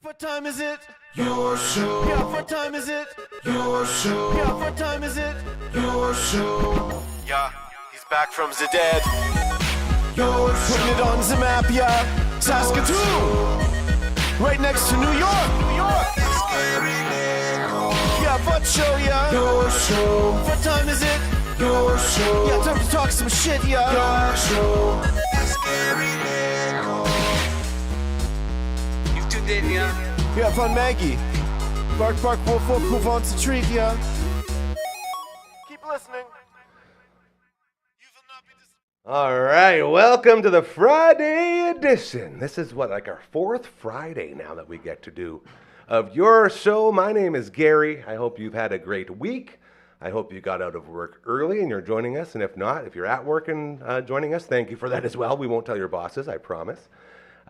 What time is it? Your show. Yeah, what time is it? Your show. Yeah, what time is it? Your show. Yeah, he's back from the dead. Your show. Putting it on the map, yeah. Saskatoon. Right next to New York. New York. Yeah, what show, yeah. Your show. What time is it? Your show. Yeah, time to talk some shit, yeah. Your show. Yeah, fun Maggie. Bark, bark, wolf, wolf, who wants a treat, yeah? Keep listening. All right, welcome to the Friday edition. This is like our fourth Friday now that we get to do of your show. My name is Gary. I hope you've had a great week. I hope you got out of work early and you're joining us. And if not, if you're at work and joining us, thank you for that as well. We won't tell your bosses, I promise.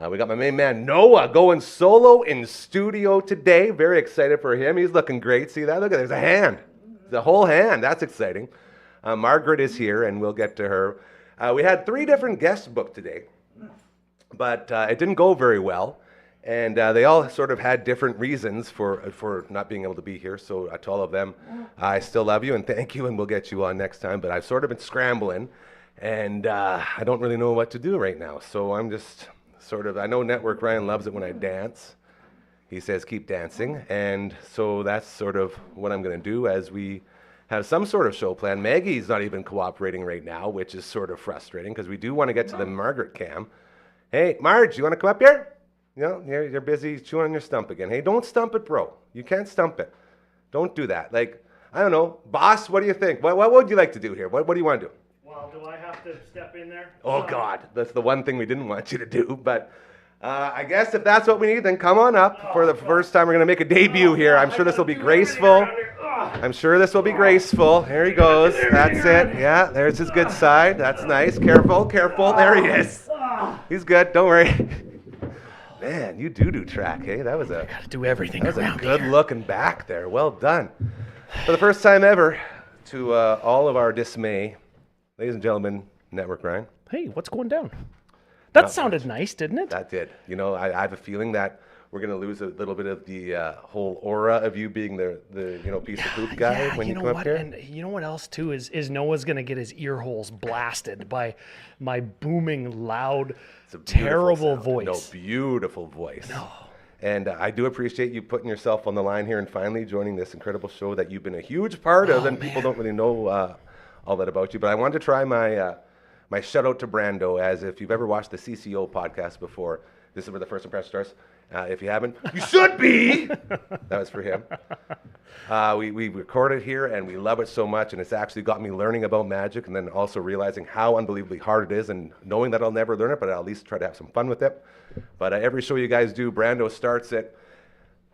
We got my main man, Noah, going solo in studio today. Very excited for him. He's looking great. See that? Look at there's a hand. The whole hand. That's exciting. Margaret is here, and we'll get to her. We had 3 different guests booked today, but it didn't go very well. And they all sort of had different reasons for not being able to be here. So to all of them, I still love you and thank you, and we'll get you on next time. But I've sort of been scrambling, and I don't really know what to do right now. So I'm just... I know Network Ryan loves it when I dance. He says, keep dancing. And so that's sort of what I'm going to do as we have some sort of show plan. Maggie's not even cooperating right now, which is sort of frustrating because we do want to get to the Margaret cam. Hey, Marge, you want to come up here? You know, you're busy chewing on your stump again. Hey, don't stump it, bro. You can't stump it. Don't do that. Like, I don't know. Boss, what do you think? What would you like to do here? What do you want to do? Well, do I have to step in there? Oh, God. That's the one thing we didn't want you to do. But I guess if that's what we need, then come on up. For the first time, we're going to make a debut here. I'm sure this will be graceful. I'm sure this will be graceful. Here he goes. That's it. Yeah, there's his good side. That's nice. Careful, careful. There he is. He's good. Don't worry. Man, you do track, hey? That was I gotta do everything that was around a good here. looking back there. Well done. For the first time ever, to all of our dismay, ladies and gentlemen, Network Ryan. Hey, what's going down? That sounded nice, didn't it? That did. You know, I have a feeling that we're going to lose a little bit of the whole aura of you being the piece of poop guy when you come up here. And you know what else, too, is Noah's going to get his ear holes blasted by my booming, loud, terrible voice. No, beautiful voice. No. And I do appreciate you putting yourself on the line here and finally joining this incredible show that you've been a huge part of, and people don't really know all that about you. But I wanted to try my shout out to Brando, as if you've ever watched the CCO podcast before, this is where the first impression starts. If you haven't, you should be. That was for him. We recorded here and we love it so much, and it's actually got me learning about magic and then also realizing how unbelievably hard it is, and knowing that I'll never learn it, but I'll at least try to have some fun with it. But every show you guys do, Brando starts it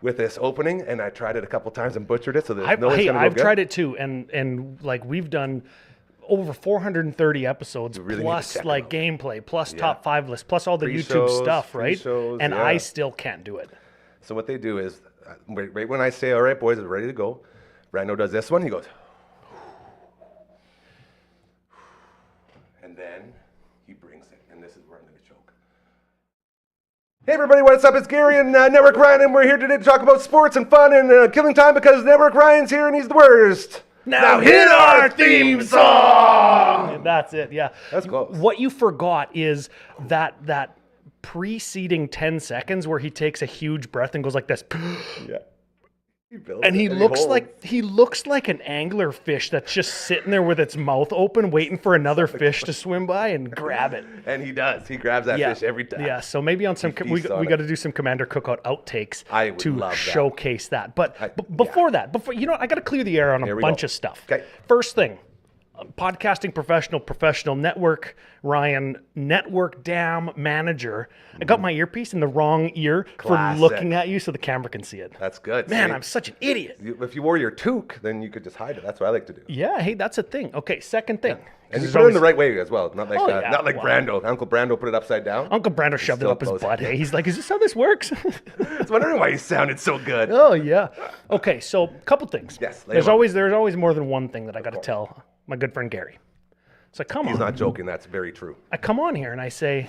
with this opening, and I tried it a couple times and butchered it, so there's no way it's going to go good. I've tried it too, and like we've done over 430 episodes, really plus like gameplay, plus top 5 lists, plus all the YouTube stuff, right? And I still can't do it. So what they do is, right when I say, all right, boys, we're ready to go, Brando does this one, he goes, and then he brings it, and this is where I'm going to choke. Hey everybody, what's up? It's Gary and Network Ryan, and we're here today to talk about sports and fun and killing time because Network Ryan's here and he's the worst. Now hit our theme song! And that's it, yeah. That's close. What you forgot is that preceding 10 seconds where he takes a huge breath and goes like this. Yeah. And he looks like an angler fish that's just sitting there with its mouth open, waiting for another fish to swim by and grab it. And he does. He grabs that fish every time. Yeah. So maybe on some we got to do some Commander Cookout outtakes to showcase that. But before I got to clear the air on a bunch of stuff. Okay. First thing. Podcasting professional network Ryan, network dam manager. I got my earpiece in the wrong ear for looking at you so the camera can see it. That's good. Man, I'm such an idiot. If you wore your toque, then you could just hide it. That's what I like to do. Yeah, hey, that's a thing. Okay, second thing. Yeah. And you put it in the right way as well. Not like Brando. Uncle Brando put it upside down. Uncle Brando shoved it up his butt. Hey, he's like, is this how this works? I was wondering why he sounded so good. Oh, yeah. Okay, so a couple things. Yes. There's always more than one thing that I got to tell my good friend Gary. So I come on. He's not joking. That's very true. I come on here and I say,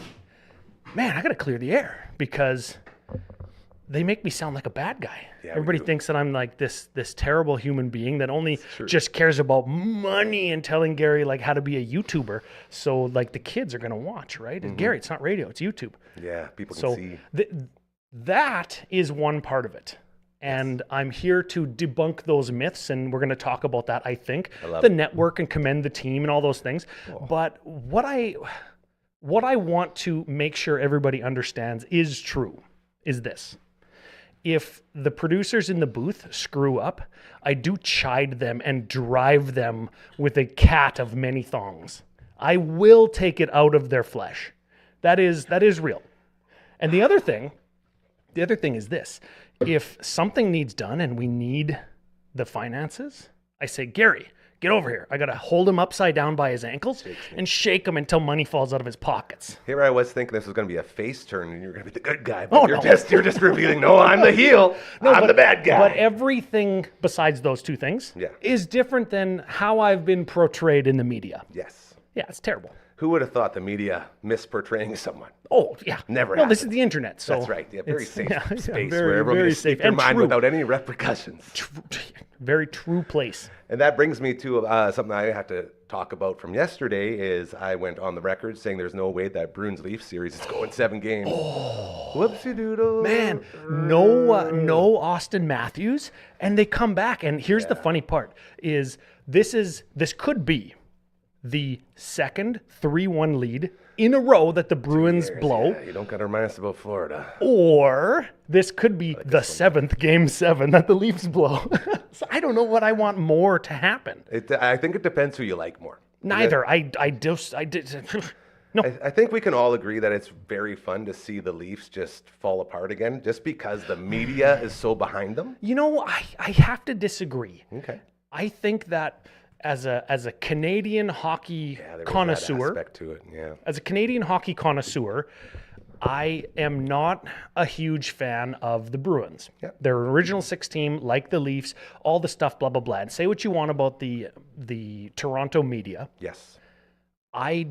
man, I got to clear the air because they make me sound like a bad guy. Yeah, we Everybody do. thinks that I'm like this terrible human being that only just cares about money and telling Gary like how to be a YouTuber. So like the kids are gonna watch, right? And Gary, it's not radio, it's YouTube. Yeah, people can So see. that is one part of it. And I'm here to debunk those myths, and we're going to talk about that, I think. The network and commend the team and all those things. But what I want to make sure everybody understands is true is this. If the producers in the booth screw up, I do chide them and drive them with a cat of many thongs. I will take it out of their flesh. That is real. And the other thing is this. If something needs done and we need the finances, I say, Gary, get over here. I got to hold him upside down by his ankles and shake him until money falls out of his pockets. Here I was thinking this was going to be a face turn and you're going to be the good guy. But you're just revealing, no, I'm the heel. I'm the bad guy. But everything besides those two things is different than how I've been portrayed in the media. Yes. Yeah, it's terrible. Who would have thought the media misportraying someone? Oh, yeah. Never Well, this happened. is the internet. So That's right. Yeah, very safe space very, where everyone very can speak safe their and mind true. without any repercussions. Very true place. And that brings me to something I have to talk about from yesterday is I went on the record saying there's no way that Bruins Leafs series is going 7 games. Whoopsie doodle. Man, no Austin Matthews, and they come back. And here's the funny part: is this could be the second 3-1 lead in a row that the Bruins blow. Yeah, you don't got to remind us about Florida. Or this could be the 7th Game 7 that the Leafs blow. So I don't know what I want more to happen. I think it depends who you like more. Neither. I no. I think we can all agree that it's very fun to see the Leafs just fall apart again just because the media is so behind them. You know, I have to disagree. Okay. I think that as a Canadian hockey There was connoisseur, that aspect to it. Yeah. as a Canadian hockey connoisseur, I am not a huge fan of the Bruins. Yep. Their original 6 team, like the Leafs, all the stuff, blah, blah, blah. And say what you want about the Toronto media. Yes. I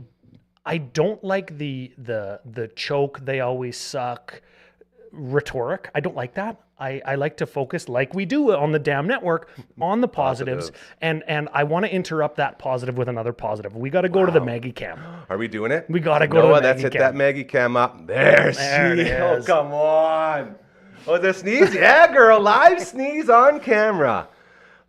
don't like the choke, they always suck rhetoric. I don't like that. I like to focus, like we do on the damn network, on the positives. And I want to interrupt that positive with another positive. We got to go to the Maggie Cam. Are we doing it? We got to go to the Noah, Maggie let's hit Cam. that Maggie Cam up. There There it she Oh, is. come on. Oh, the sneeze? Yeah, girl. Live sneeze on camera.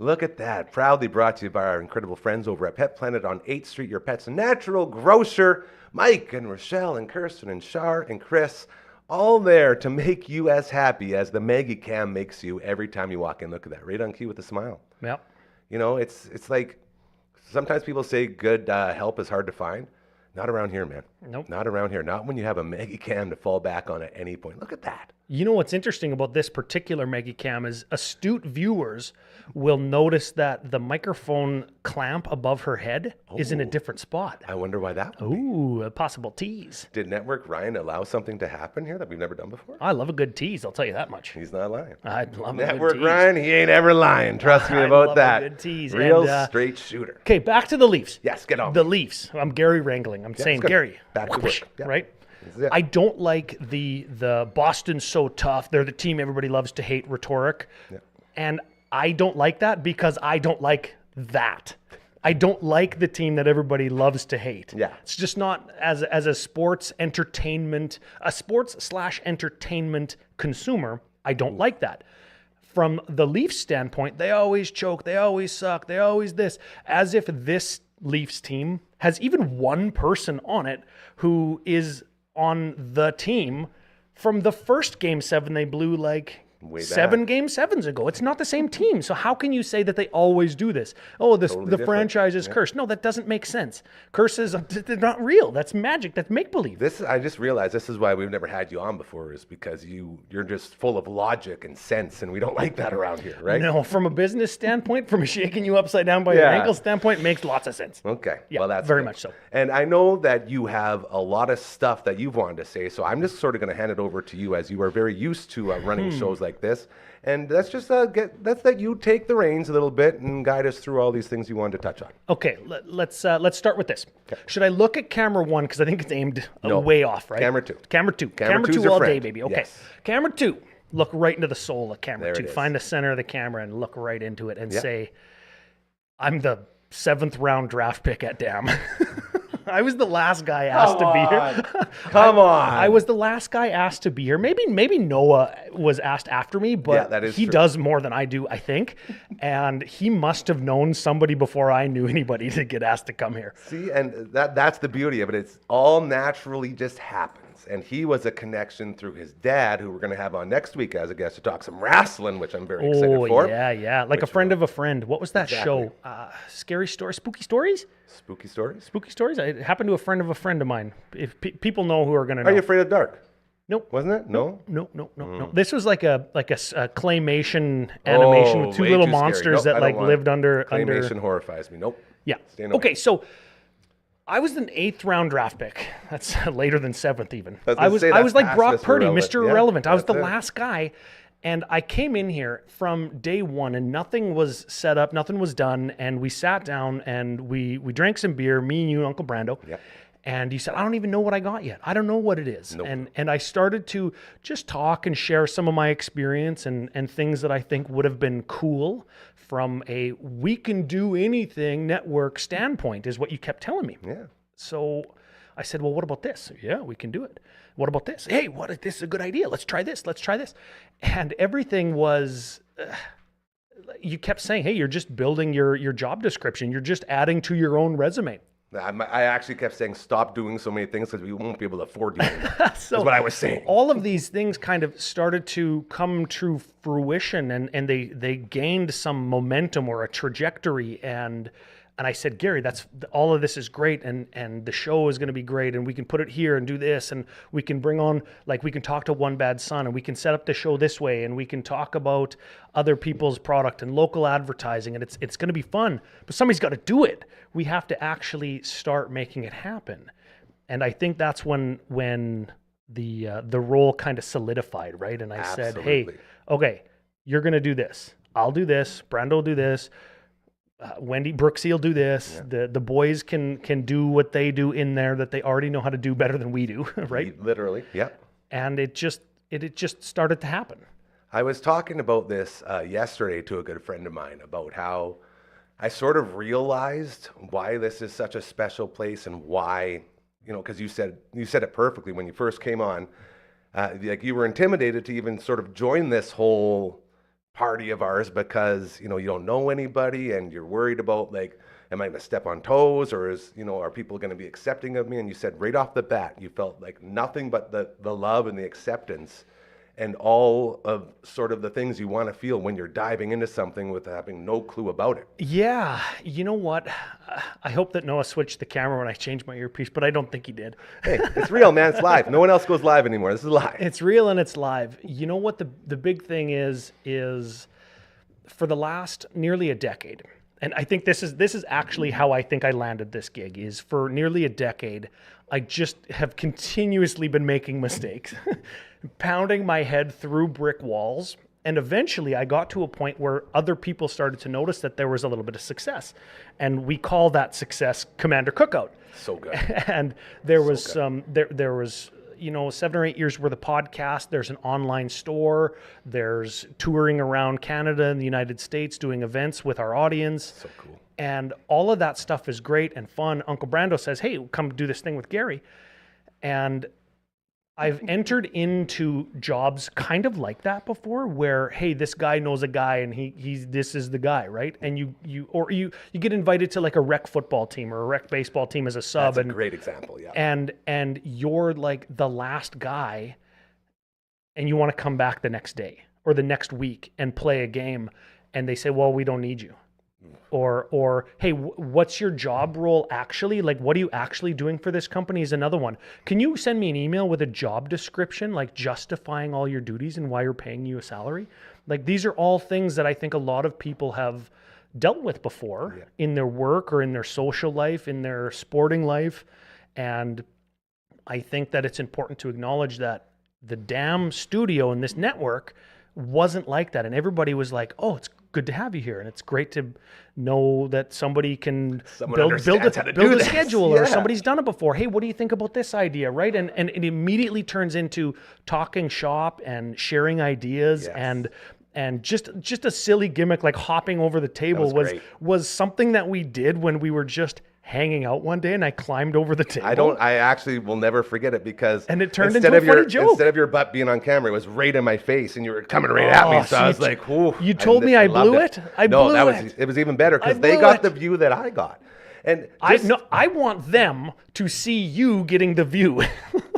Look at that. Proudly brought to you by our incredible friends over at Pet Planet on 8th Street, your pet's natural grocer. Mike and Rochelle and Kirsten and Shar and Chris, all there to make you as happy as the Maggie Cam makes you every time you walk in. Look at that. Right on cue with a smile. Yep. You know, it's like sometimes people say good help is hard to find. Not around here, man. Nope. Not around here. Not when you have a Maggie Cam to fall back on at any point. Look at that. You know what's interesting about this particular Maggie Cam is astute viewers will notice that the microphone clamp above her head is in a different spot. I wonder why that would be. Ooh, a possible tease. Did Network Ryan allow something to happen here that we've never done before? I love a good tease, I'll tell you that much. He's not lying. I love a Network good tease. Ryan, he ain't ever lying. Trust me I about love a that. good tease. Real And, straight shooter. Okay, back to the Leafs. Yes, get on. The Leafs. I'm Gary wrangling. I'm saying, good. Gary, Back to whoosh, work. Yeah. right? This is it. I don't like the Boston's so tough. They're the team everybody loves to hate rhetoric. Yeah. And I don't like that because I don't like that. I don't like the team that everybody loves to hate. Yeah. It's just not as a sports entertainment, a sports/entertainment consumer, I don't like that. From the Leafs standpoint, they always choke, they always suck, they always this, as if this Leafs team has even one person on it who is on the team from the first Game 7 they blew like Way back. 7 Game 7s ago. It's not the same team. So how can you say that they always do this? Oh, the different. franchise is cursed. No, that doesn't make sense. Curses, they're not real. That's magic. That's make-believe. I just realized this is why we've never had you on before, is because you're just full of logic and sense, and we don't like that around here, right? No, from a business standpoint, from shaking you upside down by your Yeah. ankle standpoint, makes lots of sense. Okay. Yeah, well, that's very good. much so. And I know that you have a lot of stuff that you've wanted to say, so I'm just sort of going to hand it over to you as you are very used to running shows like this. And let's just let you take the reins a little bit and guide us through all these things you wanted to touch on. Okay, let's start with this. Should I look at camera 1 because I think it's aimed No. way off, right? Camera 2. Camera 2. Camera Camera two's 2 your all day, friend. baby. Okay. Yes. Camera 2. look right into the soul of the camera There too. it is. Find the center of the camera and look right into it and Yep. say, I'm the 7th round draft pick at Dam. I was the last guy asked to be here. Come on. I was the last guy asked to be here. Maybe Noah was asked after me, but Yeah, that is he true. does more than I do, I think. And he must have known somebody before I knew anybody to get asked to come here. See, and that's the beauty of it. It's all naturally just happens. And he was a connection through his dad, who we're going to have on next week as a guest to talk some wrestling, which I'm very excited for. Yeah. Like a friend of a friend. What was that Exactly. show? Scary Stories? Spooky Stories? Spooky stories. Spooky Stories? It happened to a friend of mine. If people know who are going to know. Are you afraid of the dark? Nope. Wasn't it? No. No. This was like a claymation animation with two way little too scary. monsters Nope, I that don't like want lived under. Claymation horrifies me. Nope. Yeah. Staying away. Okay, so I was an 8th round draft pick. That's later than 7th even. I was I gonna was say, I that's was like past Brock Mr. Purdy, Irrelevant. Mr. Yeah, Irrelevant. I was the that's it. last guy. And I came in here from day one and nothing was set up, nothing was done. And we sat down and we drank some beer, me and you and Uncle Brando. Yep. And you said, I don't even know what I got yet. I don't know what it is. Nope. And I started to just talk and share some of my experience and things that I think would have been cool from a we can do anything network standpoint is what you kept telling me. Yeah. So I said, well, what about this? Yeah, we can do it. What about this? Hey, this is a good idea. Let's try this. Let's try this. And everything was, you kept saying, hey, you're just building your job description. You're just adding to your own resume. I actually kept saying, stop doing so many things because we won't be able to afford you. That's So what I was saying. all of these things kind of started to come to fruition and they gained some momentum or a trajectory. And I said, Gary, all of this is great, and the show is going to be great, and we can put it here and do this, and we can bring on, like, we can talk to One Bad Son, and we can set up the show this way, and we can talk about other people's product and local advertising, and it's going to be fun. But somebody's got to do it. We have to actually start making it happen, and I think that's when the role kind of solidified, right? And I said, hey, Absolutely. okay, you're going to do this. I'll do this. Brando will do this. Wendy Brooksy will do this. The boys can do what they do in there that they already know how to do better than we do, right? Literally. Yep. And it just started to happen. I was talking about this yesterday to a good friend of mine about how I sort of realized why this is such a special place and why, because you said it perfectly when you first came on. Like you were intimidated to even sort of join this whole party of ours because you don't know anybody and you're worried about, like, am I going to step on toes, or are people going to be accepting of me? And you said right off the bat you felt like nothing but the love and the acceptance and all of sort of the things you want to feel when you're diving into something with having no clue about it. Yeah, you know what? I hope that Noah switched the camera when I changed my earpiece, but I don't think he did. Hey, it's real, man. It's live. No one else goes live anymore. This is live. It's real and it's live. You know what the big thing is for the last nearly a decade, and I think this is actually how I think I landed this gig, is for nearly a decade, I just have continuously been making mistakes, pounding my head through brick walls. And eventually I got to a point where other people started to notice that there was a little bit of success. And we call that success Commander Cookout. So good. And there was there was 7 or 8 years worth of podcast. There's an online store. There's touring around Canada and the United States doing events with our audience. So cool. And all of that stuff is great and fun. Uncle Brando says, hey, come do this thing with Gary. And I've entered into jobs kind of like that before, where, hey, this guy knows a guy and this is the guy, right? And you get invited to like a rec football team or a rec baseball team as a sub. That's a great example, yeah. And you're like the last guy and you want to come back the next day or the next week and play a game, and they say, well, we don't need you. Or hey, what's your job role actually? Like, what are you actually doing for this company is another one. Can you send me an email with a job description, like justifying all your duties and why you're paying you a salary? Like, these are all things that I think a lot of people have dealt with before in their work or in their social life, in their sporting life. And I think that it's important to acknowledge that the damn studio and this network wasn't like that. And everybody was like, oh, it's good to have you here, and it's great to know that somebody can Someone build understands how to build do a this. schedule, or Yeah. somebody's done it before. Hey, what do you think about this idea, right? And it immediately turns into talking shop and sharing ideas, Yes. and just a silly gimmick like hopping over the table was great. was something that we did when we were just hanging out one day, and I climbed over the table. I actually will never forget it because And it turned instead into a of your funny joke. instead of your butt being on camera, it was right in my face, and you were coming right at me. So so I you was like, "Ooh!" you told me I loved blew it? I no, blew that it. was it was even better because I they blew got it. the view that I got, and I want them to see you getting the view.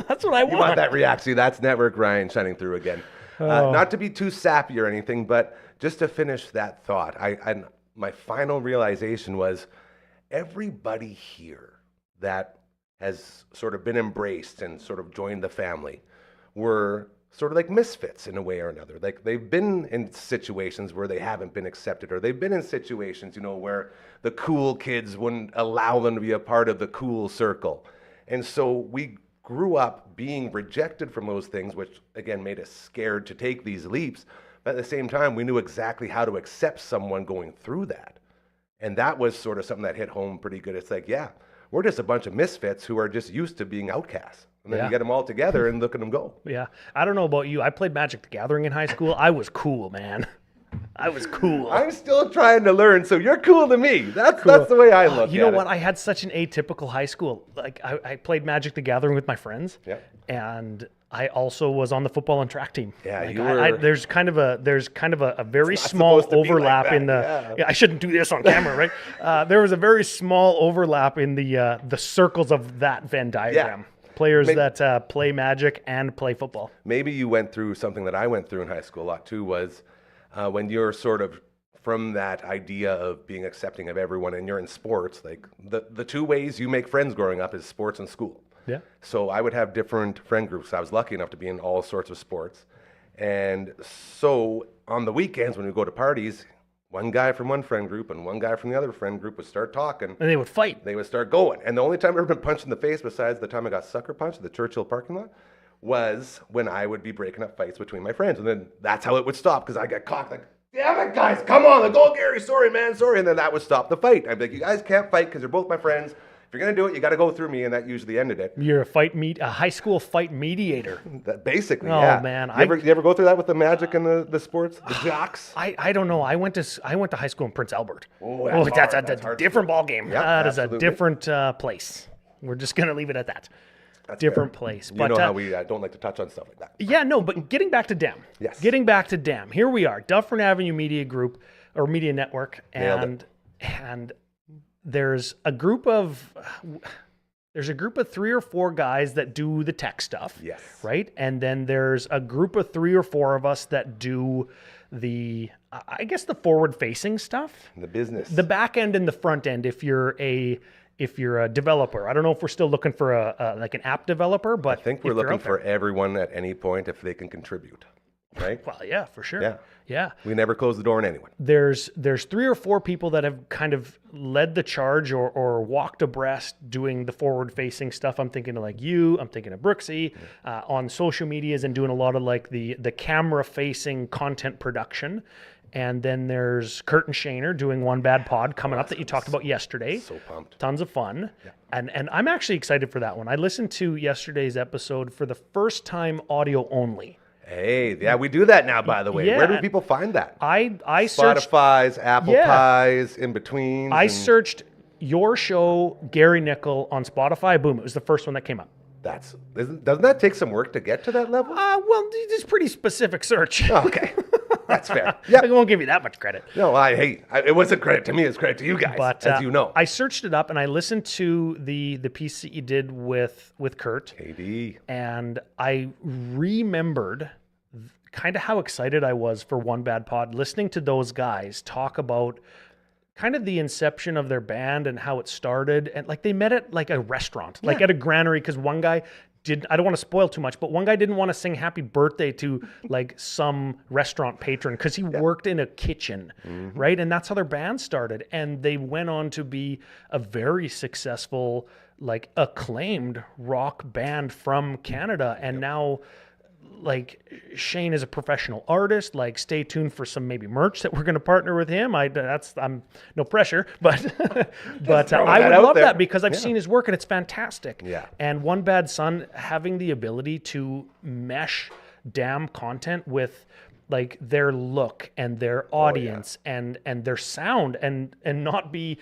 That's what I you want that reaction. That's Network Ryan shining through again. Not to be too sappy or anything, but just to finish that thought, my final realization was everybody here that has sort of been embraced and sort of joined the family were sort of like misfits in a way or another. Like they've been in situations where they haven't been accepted, or they've been in situations, where the cool kids wouldn't allow them to be a part of the cool circle. And so we grew up being rejected from those things, which again made us scared to take these leaps. But at the same time, we knew exactly how to accept someone going through that. And that was sort of something that hit home pretty good. It's like, yeah, we're just a bunch of misfits who are just used to being outcasts. And then Yeah. you get them all together and look at them go. Yeah. I don't know about you. I played Magic the Gathering in high school. I was cool, man. I was cool. I'm still trying to learn, so you're cool to me. That's the way I look at it. You know what? I had such an atypical high school. Like I played Magic the Gathering with my friends. Yeah. And I also was on the football and track team. Yeah, like you were- there's kind of a very It's not small supposed to be like overlap that, in the. yeah. Yeah, I shouldn't do this on camera, right? There was a very small overlap in the circles of that Venn diagram. Players that play Magic and play football. Maybe you went through something that I went through in high school a lot too, was when you're sort of from that idea of being accepting of everyone and you're in sports, like the two ways you make friends growing up is sports and school. Yeah. So I would have different friend groups. I was lucky enough to be in all sorts of sports. And so on the weekends when we go to parties, one guy from one friend group and one guy from the other friend group would start talking. And they would fight. They would start going. And the only time I've ever been punched in the face, besides the time I got sucker punched at the Churchill parking lot, was when I would be breaking up fights between my friends. And then that's how it would stop, because I get caught like, damn it, guys, come on. Like, oh, Gary, sorry, man, sorry. And then that would stop the fight. I'd be like, you guys can't fight because you're both my friends. If you're going to do it, you got to go through me. And that usually ended it. You're a high school fight mediator. Basically, Oh, yeah. man, You ever go through that with the Magic and the sports? The jocks? I don't know. I went to high school in Prince Albert. Oh, that's hard. That's a hard. different ball game. Yeah, That is a absolutely. different place. We're just gonna leave it at that. That's Different fair. place. You But know how we don't like to touch on stuff like that. yeah, no. But getting back to DEM. Yes. Getting back to DEM. Here we are, Dufferin Avenue Media Group or Media Network, Nailed and there's a group of 3 or 4 guys that do the tech stuff. Yes. Right? And then there's a group of 3 or 4 of us that do the forward-facing stuff. The business. The back end and the front end if you're a developer. I don't know if we're still looking for like an app developer, but I think we're if they're looking out there- for everyone at any point if they can contribute, right? Well, yeah, for sure. Yeah. Yeah. We never close the door on anyone. There's 3 or 4 people that have kind of led the charge or walked abreast doing the forward facing stuff. I'm thinking of like you, I'm thinking of Brooksy on social medias and doing a lot of like the camera facing content production. And then there's Kurt and Shaner doing One Bad Pod coming up that you talked about yesterday. So pumped. Tons of fun. And I'm actually excited for that one. I listened to yesterday's episode for the first time audio only. Hey, yeah, we do that now, by the way. Yeah. Where do people find that? I searched Spotify's, Apple Yeah. Pies, in between. I searched your show, Gary Nickel, on Spotify. Boom, it was the first one that came up. Doesn't that take some work to get to that level? Well, it's pretty specific search. Oh, okay. That's fair. Yeah. I won't give you that much credit. No, it wasn't credit to me, it's credit to you guys, But as you know. I searched it up and I listened to the piece that you did with Kurt, KD. and I remembered kind of how excited I was for One Bad Pod, listening to those guys talk about kind of the inception of their band and how it started. And like they met at like a restaurant, like at a granary, because one guy I don't want to spoil too much, but one guy didn't want to sing happy birthday to like some restaurant patron because he worked in a kitchen, right? And that's how their band started. And they went on to be a very successful, like acclaimed rock band from Canada. And now like Shane is a professional artist. Like, stay tuned for some maybe merch that we're going to partner with him. I'm no pressure, but I would love that because I've seen his work and it's fantastic. Yeah. And One Bad Son having the ability to mesh damn content with like their look and their audience and their sound and not be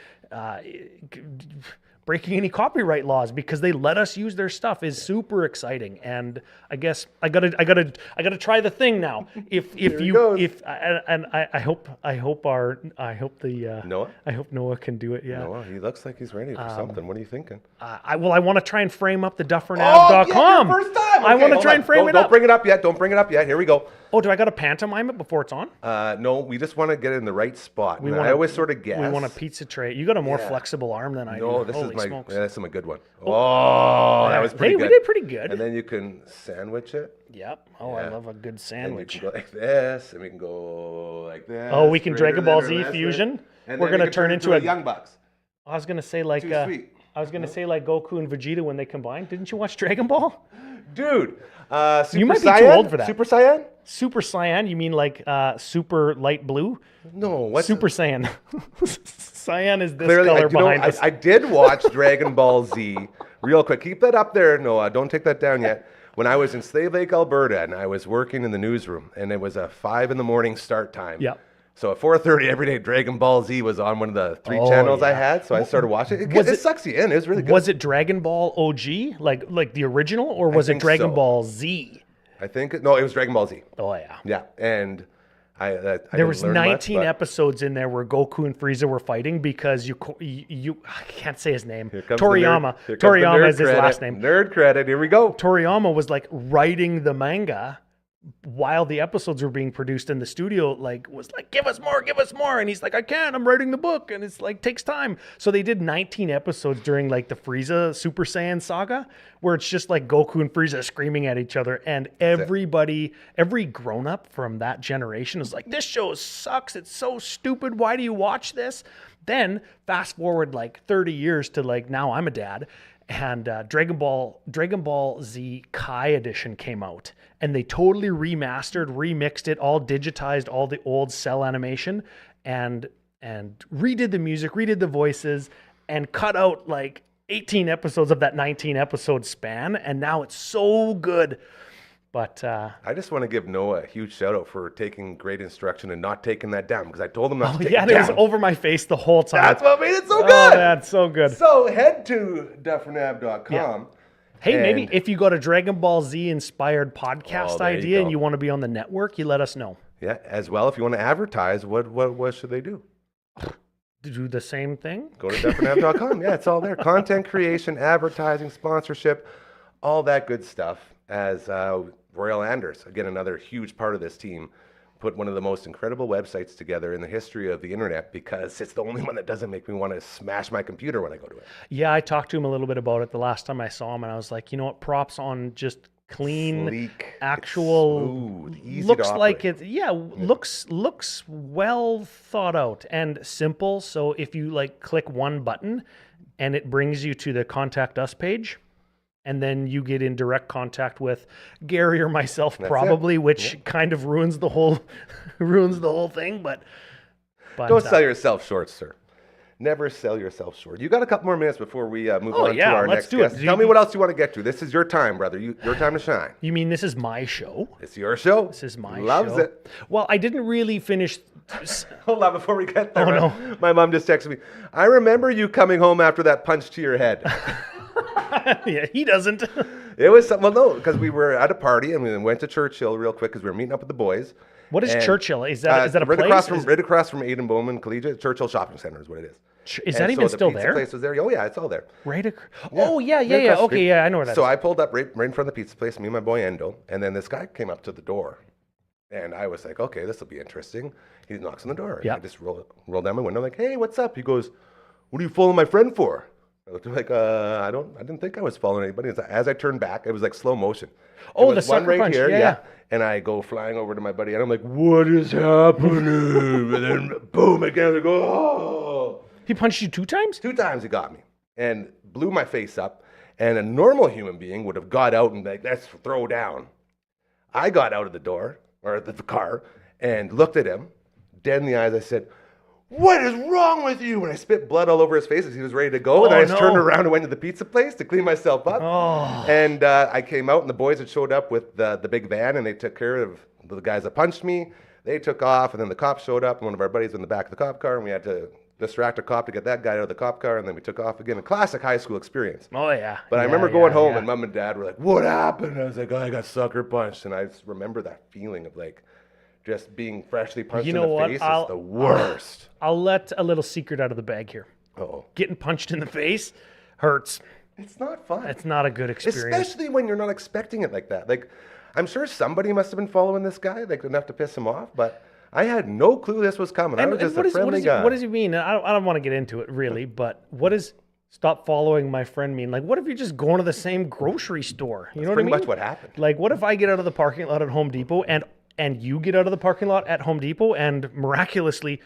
breaking any copyright laws because they let us use their stuff is super exciting. And I guess I gotta try the thing now. I hope Noah can do it. Yeah. Noah, he looks like he's ready for something. What are you thinking? I want to try and frame up the DufferinAve.com. First time. I want to try and frame it up. Don't bring it up yet. Don't bring it up yet. Here we go. Oh, do I got to pantomime it before it's on? No, we just want to get it in the right spot. I always sort of guess. We want a pizza tray. You got a more flexible arm than I do. No, this Holy is my smokes. yeah, this is my good one. Oh, that was pretty good. We did pretty good. And then you can sandwich it. Yep. Oh, I love a good sandwich. And we can go like this, and we can go like this. Oh, we can Dragon Ball Z fusion. We're gonna turn into a Young Bucks. I was gonna say like Too sweet. I was gonna say like Goku and Vegeta when they combined. Didn't you watch Dragon Ball? Dude, Super You might be Saiyan? too old for that. Super Saiyan? Super Saiyan? You mean like super light blue? No, what's Super Saiyan. Cyan is this Clearly, color behind us. I did watch Dragon Ball Z real quick. Keep that up there, Noah. Don't take that down yet. When I was in Slave Lake, Alberta, and I was working in the newsroom, and it was a 5 a.m. start time. Yep. So at 4:30 every day, Dragon Ball Z was on one of the 3 channels I had. So I started watching it. It sucks you in. It was really good. Was it Dragon Ball OG, like the original, or was it think Dragon so. Ball Z? I think it was Dragon Ball Z. Oh yeah. Yeah, and I There was 19 episodes in there where Goku and Frieza were fighting because you I can't say his name. Toriyama. Toriyama is his last name. Nerd credit. Here we go. Toriyama was like writing the manga while the episodes were being produced in the studio, was like, give us more. And he's like, I can't, I'm writing the book. And it's like, takes time. So they did 19 episodes during like the Frieza Super Saiyan saga, where it's just like Goku and Frieza screaming at each other. And every grown up from that generation is like, this show sucks. It's so stupid. Why do you watch this? Then fast forward like 30 years to like, now I'm a dad. And Dragon Ball Z Kai edition came out, and they totally remastered, remixed it, all digitized, all the old cell animation, and redid the music, redid the voices, and cut out like 18 episodes of that 19 episode span, and now it's so good. But I just want to give Noah a huge shout out for taking great instruction and not taking that down, because I told him not to take it down. It was over my face the whole time. That's what made it so good. Oh, that's so good. So head to duffernab.com. Yeah. Hey, maybe if you got a Dragon Ball Z inspired podcast idea and you want to be on the network, you let us know. Yeah, as well, if you want to advertise, what should they do? Do the same thing? Go to duffernab.com. Yeah, it's all there. Content creation, advertising, sponsorship, all that good stuff. As Royal Anders, again, another huge part of this team, put one of the most incredible websites together in the history of the internet, because it's the only one that doesn't make me want to smash my computer when I go to it. Yeah, I talked to him a little bit about it the last time I saw him, and I was like, you know what, props on just clean, sleek, actual, smooth, easy looks to like operate. looks well thought out and simple. So if you like click one button and it brings you to the contact us page, and then you get in direct contact with Gary or myself, probably, which kind of ruins the whole thing. But don't sell yourself short, sir. Never sell yourself short. You got a couple more minutes before we move on to our next guest. Tell me what else you want to get to. This is your time, brother. Your time to shine. You mean this is my show? It's your show. This is my Loves show. it. Well, I didn't really finish. Hold on, before we get there. Oh, no. My mom just texted me. I remember you coming home after that punch to your head. Yeah, he doesn't. It was something. Well, no, because we were at a party and we went to Churchill real quick because we were meeting up with the boys. What is Churchill? Is that a right place? Right across from Aidan Bowman Collegiate. Churchill Shopping Center is what it is. Is that even still there? The pizza place was there. Oh yeah, it's all there. Oh yeah. Okay, yeah, I know where that is. So I pulled up right in front of the pizza place, me and my boy Endo, and then this guy came up to the door, and I was like, okay, this will be interesting. He knocks on the door. Yeah. I just roll down my window, like, hey, what's up? He goes, what are you following my friend for? I looked like, I didn't think I was following anybody. As I turned back, it was like slow motion. Oh, the sucker one right punch. here, Yeah. And I go flying over to my buddy, and I'm like, what is happening? And then boom, again, I go, oh. He punched you 2 times? 2 times he got me and blew my face up. And a normal human being would have got out and like, let's throw down. I got out of the door, or the car, and looked at him, dead in the eyes. I said, "What is wrong with you?" And I spit blood all over his face as he was ready to go. And I just turned around and went to the pizza place to clean myself up. And I came out, and the boys had showed up with the big van, and they took care of the guys that punched me. They took off, and then the cops showed up, and one of our buddies was in the back of the cop car, and we had to distract a cop to get that guy out of the cop car, and then we took off again. A classic high school experience. Oh, yeah. But I remember going home, and Mom and Dad were like, "What happened?" And I was like, "Oh, I got sucker punched." And I just remember that feeling of like just being freshly punched in the face is the worst. I'll let a little secret out of the bag here. Uh-oh. Getting punched in the face hurts. It's not fun. It's not a good experience. Especially when you're not expecting it like that. Like, I'm sure somebody must have been following this guy, like enough to piss him off, but I had no clue this was coming. I was just a friendly guy. What does he mean? I don't want to get into it really, but what does stop following my friend mean? Like, what if you're just going to the same grocery store? You know what I mean? Pretty much what happened. Like, what if I get out of the parking lot at Home Depot and you get out of the parking lot at Home Depot and miraculously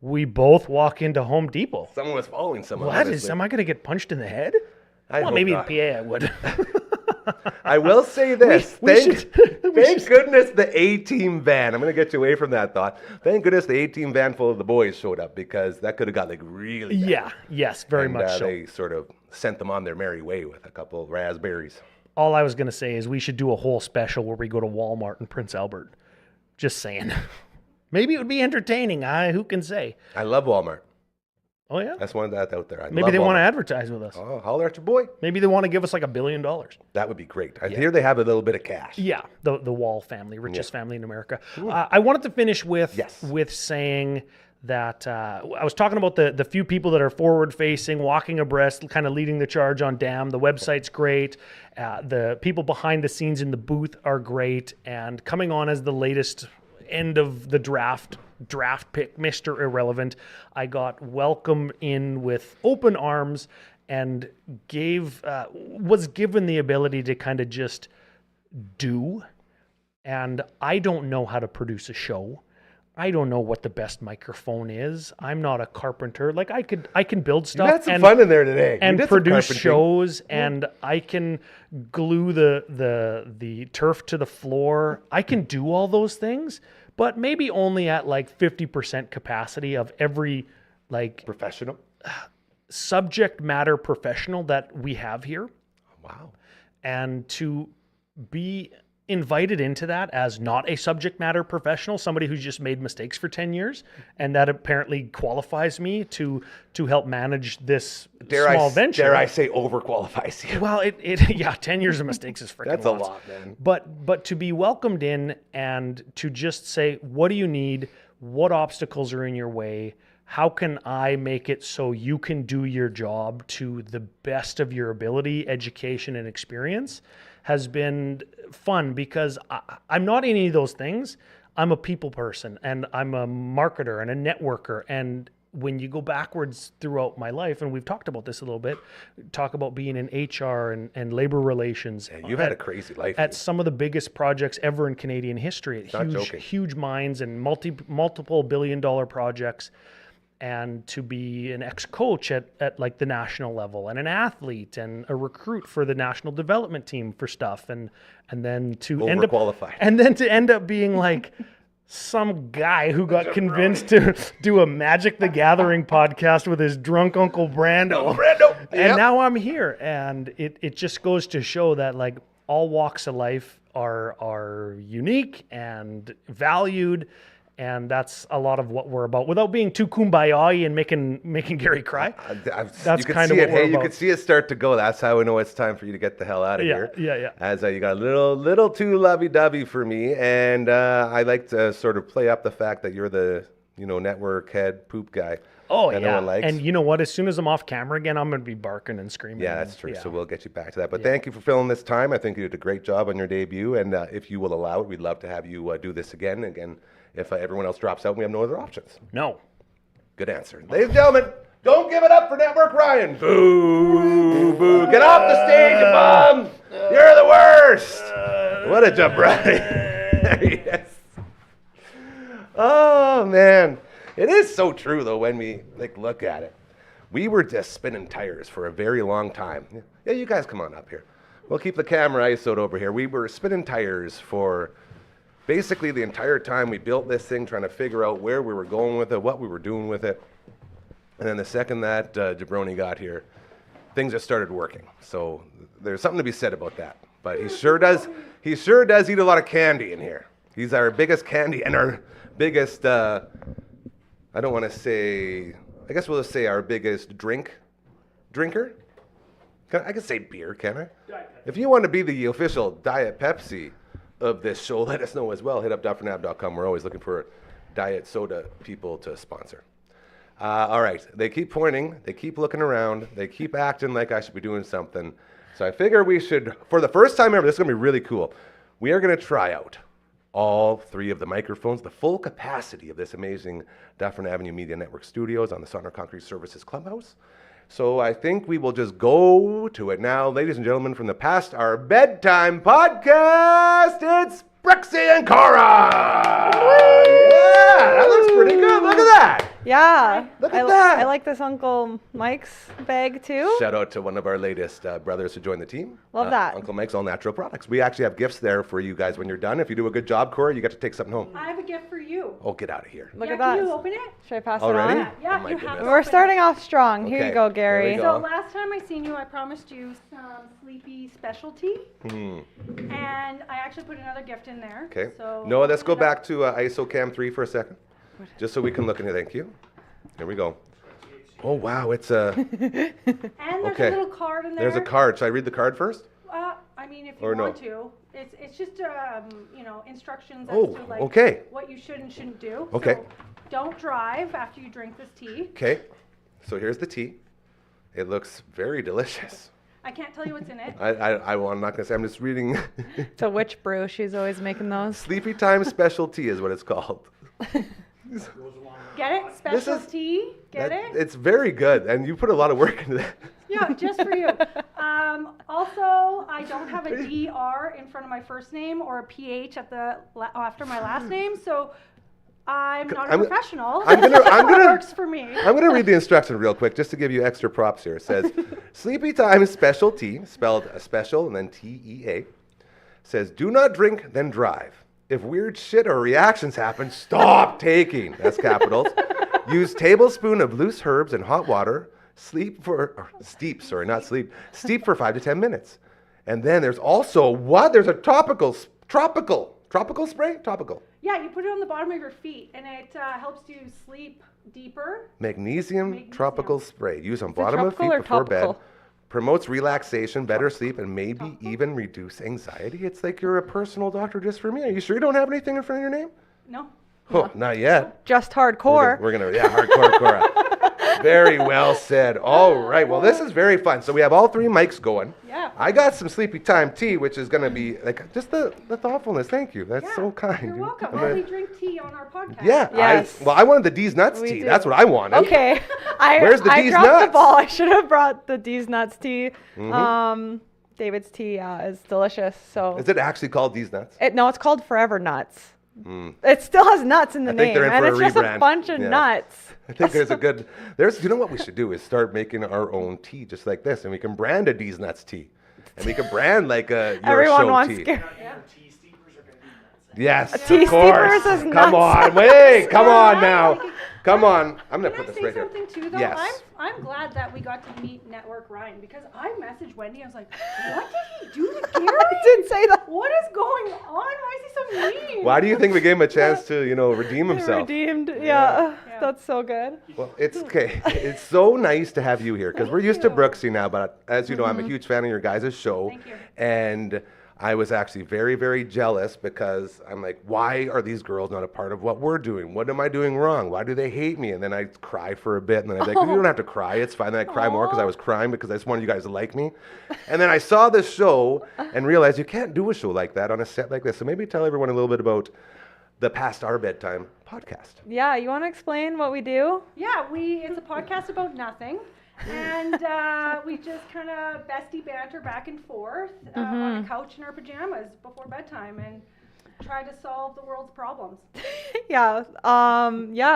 we both walk into Home Depot? Someone was following someone. Am I going to get punched in the head? Well, maybe in PA I would. I will say this. Thank goodness the A-Team van. I'm going to get you away from that thought. Thank goodness the A-Team van full of the boys showed up, because that could have got like really bad. Yeah, yes, very much so. They sort of sent them on their merry way with a couple of raspberries. All I was going to say is we should do a whole special where we go to Walmart in Prince Albert. Just saying. Maybe it would be entertaining. Who can say? I love Walmart. Oh, yeah? That's one that's out there. Maybe they want to advertise with us. Oh, holler at your boy. Maybe they want to give us like $1 billion. That would be great. I hear they have a little bit of cash. Yeah, the Wall family, richest family in America. I wanted to finish with saying that I was talking about the few people that are forward-facing, walking abreast, kind of leading the charge on DAM. The website's great. The people behind the scenes in the booth are great. And coming on as the latest end of the draft pick, Mr. Irrelevant, I got welcomed in with open arms and was given the ability to kind of just do. And I don't know how to produce a show. I don't know what the best microphone is. I'm not a carpenter. Like I can build stuff. You had some fun in there today. And produce shows, and I can glue the turf to the floor. I can do all those things, but maybe only at like 50% capacity of every like professional subject matter professional that we have here. Wow. And to be invited into that as not a subject matter professional, somebody who's just made mistakes for 10 years, and that apparently qualifies me to help manage this small venture. Dare I say overqualifies you? Well, 10 years of mistakes is freaking That's lots. a lot, man. But to be welcomed in and to just say, what do you need? What obstacles are in your way? How can I make it so you can do your job to the best of your ability, education, and experience has been fun, because I'm not any of those things. I'm a people person, and I'm a marketer and a networker. And when you go backwards throughout my life, and we've talked about this a little bit, talk about being in HR and labor relations. Yeah, you've had a crazy life. At some of the biggest projects ever in Canadian history, huge mines and multiple billion-dollar projects. And to be an ex-coach at like the national level, and an athlete and a recruit for the national development team for stuff, and then to end up being like some guy who got convinced to do a Magic the Gathering podcast with his drunk Uncle Brando. And now I'm here, and it just goes to show that like all walks of life are unique and valued. And that's a lot of what we're about, without being too kumbaya and making Gary cry. That's kind of what we're about. You could see it start to go. That's how we know it's time for you to get the hell out of here. Yeah. As you got a little too lovey-dovey for me, and I like to sort of play up the fact that you're the network head poop guy. Oh, that yeah. No one likes. And you know what? As soon as I'm off camera again, I'm going to be barking and screaming. Yeah, that's true. So we'll get you back to that. But thank you for filling this time. I think you did a great job on your debut. And if you will allow it, we'd love to have you do this again. Again, if everyone else drops out, we have no other options. No. Good answer. Ladies and gentlemen, don't give it up for Network Ryan. Boo, boo. Get off the stage, you bum. You're the worst. What a jump, right? Yes. Oh, man. It is so true, though, when we look at it. We were just spinning tires for a very long time. Yeah, you guys come on up here. We'll keep the camera ISO'd over here. We were spinning tires for basically the entire time we built this thing, trying to figure out where we were going with it, what we were doing with it. And then the second that Jabroni got here, things just started working. So there's something to be said about that. But he sure does eat a lot of candy in here. He's our biggest candy and our biggest, I don't want to say, I guess we'll just say our biggest drinker. I can say beer, can I? If you want to be the official Diet Pepsi of this show, let us know as well. Hit up dufferinave.com. We're always looking for diet soda people to sponsor. All right, they keep pointing, they keep looking around, they keep acting like I should be doing something. So I figure we should, for the first time ever, this is going to be really cool. We are going to try out all 3 of the microphones, the full capacity of this amazing Dufferin Avenue Media Network studios on the Saunder Concrete Services Clubhouse. So I think we will just go to it now. Ladies and gentlemen, from the Past Our Bedtime podcast, it's Brexy and Cora! Yeah, that looks pretty good. Look at that. Yeah. Look at that. I like this Uncle Mike's bag too. Shout out to one of our latest brothers who joined the team. Love that. Uncle Mike's All Natural Products. We actually have gifts there for you guys when you're done. If you do a good job, Cora, you get to take something home. I have a gift for you. Oh, get out of here. Look Yeah, at that. Can you open it? Should I pass Already? it on? Yeah, Oh my you have goodness. to We're open starting it. off strong. Here Okay, you go, there we Gary. go. So last time I seen you, I promised you some Sleepy specialty, and I actually put another gift in there. Okay. So Noah, let's go open it up. back to ISO Cam 3 for a second, just so we can look in here. Thank you. Here we go. Oh, wow, it's a... And there's Okay. a little card in there. There's a card. Should I read the card first? I mean, if you Or no? want to, it's just instructions as Oh, to like okay. what you should and shouldn't do. Okay. So don't drive after you drink this tea. Okay. So here's the tea. It looks very delicious. I can't tell you what's in it. I'm not going to say. I'm just reading. It's a witch brew. She's always making those. Sleepy Time Special Tea is what it's called. Get it? This is- Specialty. Get it? It's very good, and you put a lot of work into that. Yeah, just for you. Also, I don't have a DR in front of my first name or a PH after my last name, so I'm not a I'm- professional. I'm gonna- It works for me. I'm going to read the instruction real quick just to give you extra props here. It says, Sleepy Time Special Tea, spelled a special and then T-E-A, says, do not drink, then drive. If weird shit or reactions happen, stop taking. That's capitals. Use tablespoon of loose herbs in hot water. Steep for 5 to 10 minutes. And then there's also what? There's a tropical spray? Topical. Yeah, you put it on the bottom of your feet, and it helps you sleep deeper. Magnesium tropical spray. Use on bottom of tropical feet or before bed. topical? Promotes relaxation, better sleep, and maybe even reduce anxiety. It's like you're a personal doctor just for me. Are you sure you don't have anything in front of your name? No. Oh, not yet. Just hardcore. We're gonna hardcore Cora. Very well said. All right. Well, this is very fun. So we have all 3 mics going. Yeah. I got some Sleepy Time tea, which is gonna be like just the thoughtfulness. Thank you. That's Yeah, so kind. You're welcome. I'm Well, gonna- we drink tea on our podcast. yeah. Yes. I wanted the D's Nuts We tea. do. That's what I wanted. Okay. Where's the I D's dropped nuts? the ball. I should have brought the D's Nuts tea. David's tea is delicious. So Is it actually called D's Nuts? no, it's called Forever Nuts. It still has nuts in the I think name, they're in and for it's a just rebrand. a bunch of Yeah. nuts. I think you know what we should do is start making our own tea just like this, and we can brand a D's Nuts tea. And we can brand like a your Everyone show wants tea. Gary. Yes, tea of course. steepers is Come nuts. on, wait, come on now. Come on. I'm going to Can put I this say right here. something too, though? Yes. I'm glad that we got to meet Network Ryan, because I messaged Wendy. I was like, what did he do to Gary? I did say that. What is going on? Why is he so mean? Why do you think we gave him a chance to, redeem himself? Redeemed. Yeah. Yeah. That's so good. Well, it's okay. It's so nice to have you here because we're used to Brooksy now, but as you know, I'm a huge fan of your guys' show. Thank you. And I was actually very, very jealous because I'm like, why are these girls not a part of what we're doing? What am I doing wrong? Why do they hate me? And then I cry for a bit, and then I'm like, you don't have to cry. It's fine. Then I cry more because I was crying because I just wanted you guys to like me. And then I saw this show and realized you can't do a show like that on a set like this. So maybe tell everyone a little bit about the Past Our Bedtime podcast. Yeah. You want to explain what we do? Yeah, it's a podcast about nothing. And we just kind of bestie banter back and forth on a couch in our pajamas before bedtime. And try to solve the world's problems. Yeah.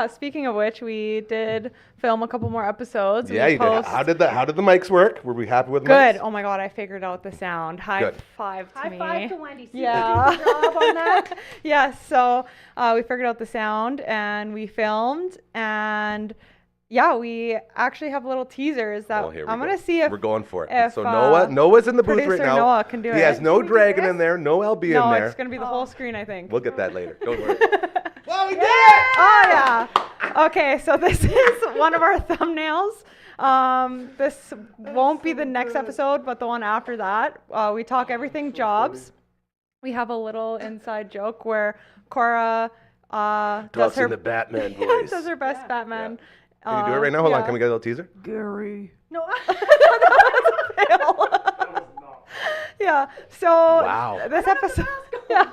Speaking of which, we did film a couple more episodes. Yeah, We you did. How did the mics work? Were we happy with the Good. mics? Oh my God, I figured out the sound. High Good. five to High me. five to Wendy. See, Yeah. you did a good job on that. Yeah. So we figured out the sound and we filmed, and yeah, we actually have little teasers that Oh, here we I'm go. gonna see if We're going for it. if, So Noah's in the booth right producer now. Noah can do He it. has no Can we do dragon this? in there, no LB no, in there. it's gonna be the whole screen, I think. We'll get that later. Don't worry. Well, we did it! Oh yeah. Okay, so this is one of our thumbnails. This won't be the next episode, but the one after that. We talk everything jobs. We have a little inside joke where Cora does Talks her in the Batman yeah, voice. does her best Batman. Can you do it right now? Hold on. yeah. Can we get a little teaser? No. Yeah. So Wow. this episode. Yeah.